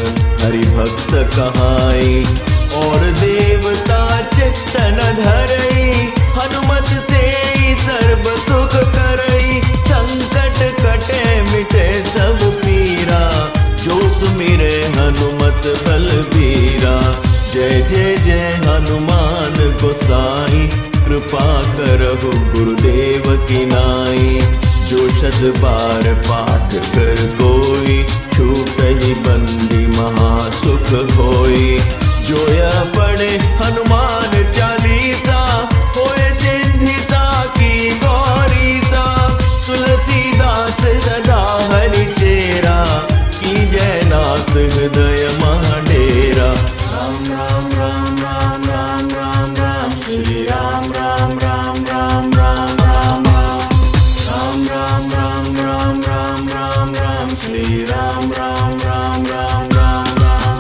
हरि भक्त कहाई। और देवता चित्तन धरई, हनुमत से सर्व सुख करई। संकट कटे मिटे सब पीरा, जो सुमिरे हनुमत बलबीरा। जय जय जय हनुमान गोसाई, कृपा करहु गुरुदेव की नाई। जो शत बार पाठ कर कोई, छूटहि बंदी महासुख होई। जो यह पढ़े हनुमान चालीसा, होए सिद्धि साकी गौरीसा। तुलसीदास सदा हरि चेरा, की जय नाथ हृदय महाडेरा। राम राम राम राम राम राम, श्री राम राम राम राम राम राम राम राम राम राम राम राम, श्री राम राम राम राम राम राम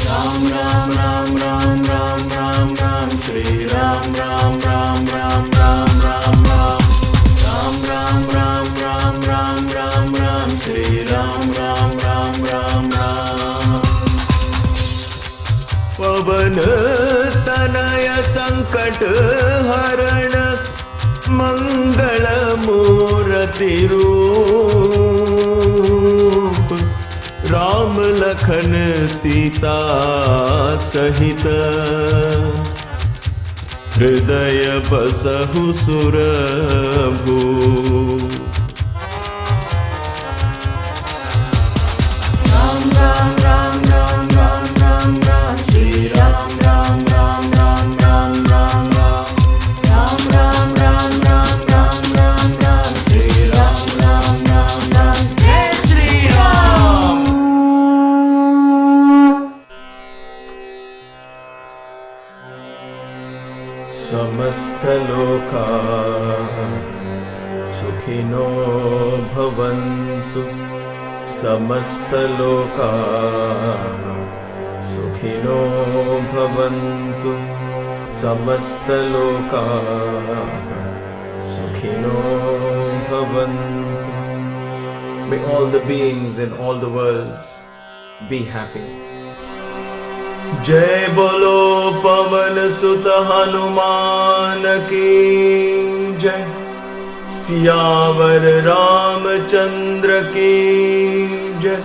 राम राम राम राम राम राम, श्री राम राम राम राम राम राम राम राम राम राम राम राम, श्री राम राम राम राम राम। पवन तनय संकट हरण, मंगल मूर्ति रूप। राम लखन सीता सहित, हृदय बसहु सुरभूप। राम राम राम राम राम राम राम, श्री राम राम राम राम राम राम राम राम राम राम राम राम राम, श्री समस्तलोका सुखिनो भवन्तु समस्तलोका सुखिनो भवन्तु समस्तलोका सुखिनो भवन्तु. May all the beings in all the worlds be happy. जय बोलो पवन सुत हनुमान की जय. सियावर रामचंद्र की जय.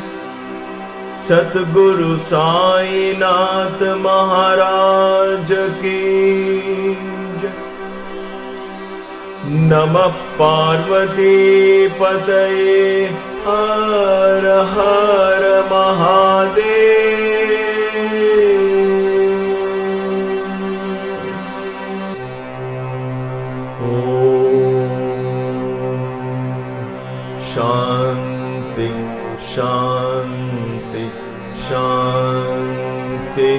सतगुरु साईनाथ महाराज की जय. नमः पार्वती पतये हर हर महादेव. शांति शांति शांति.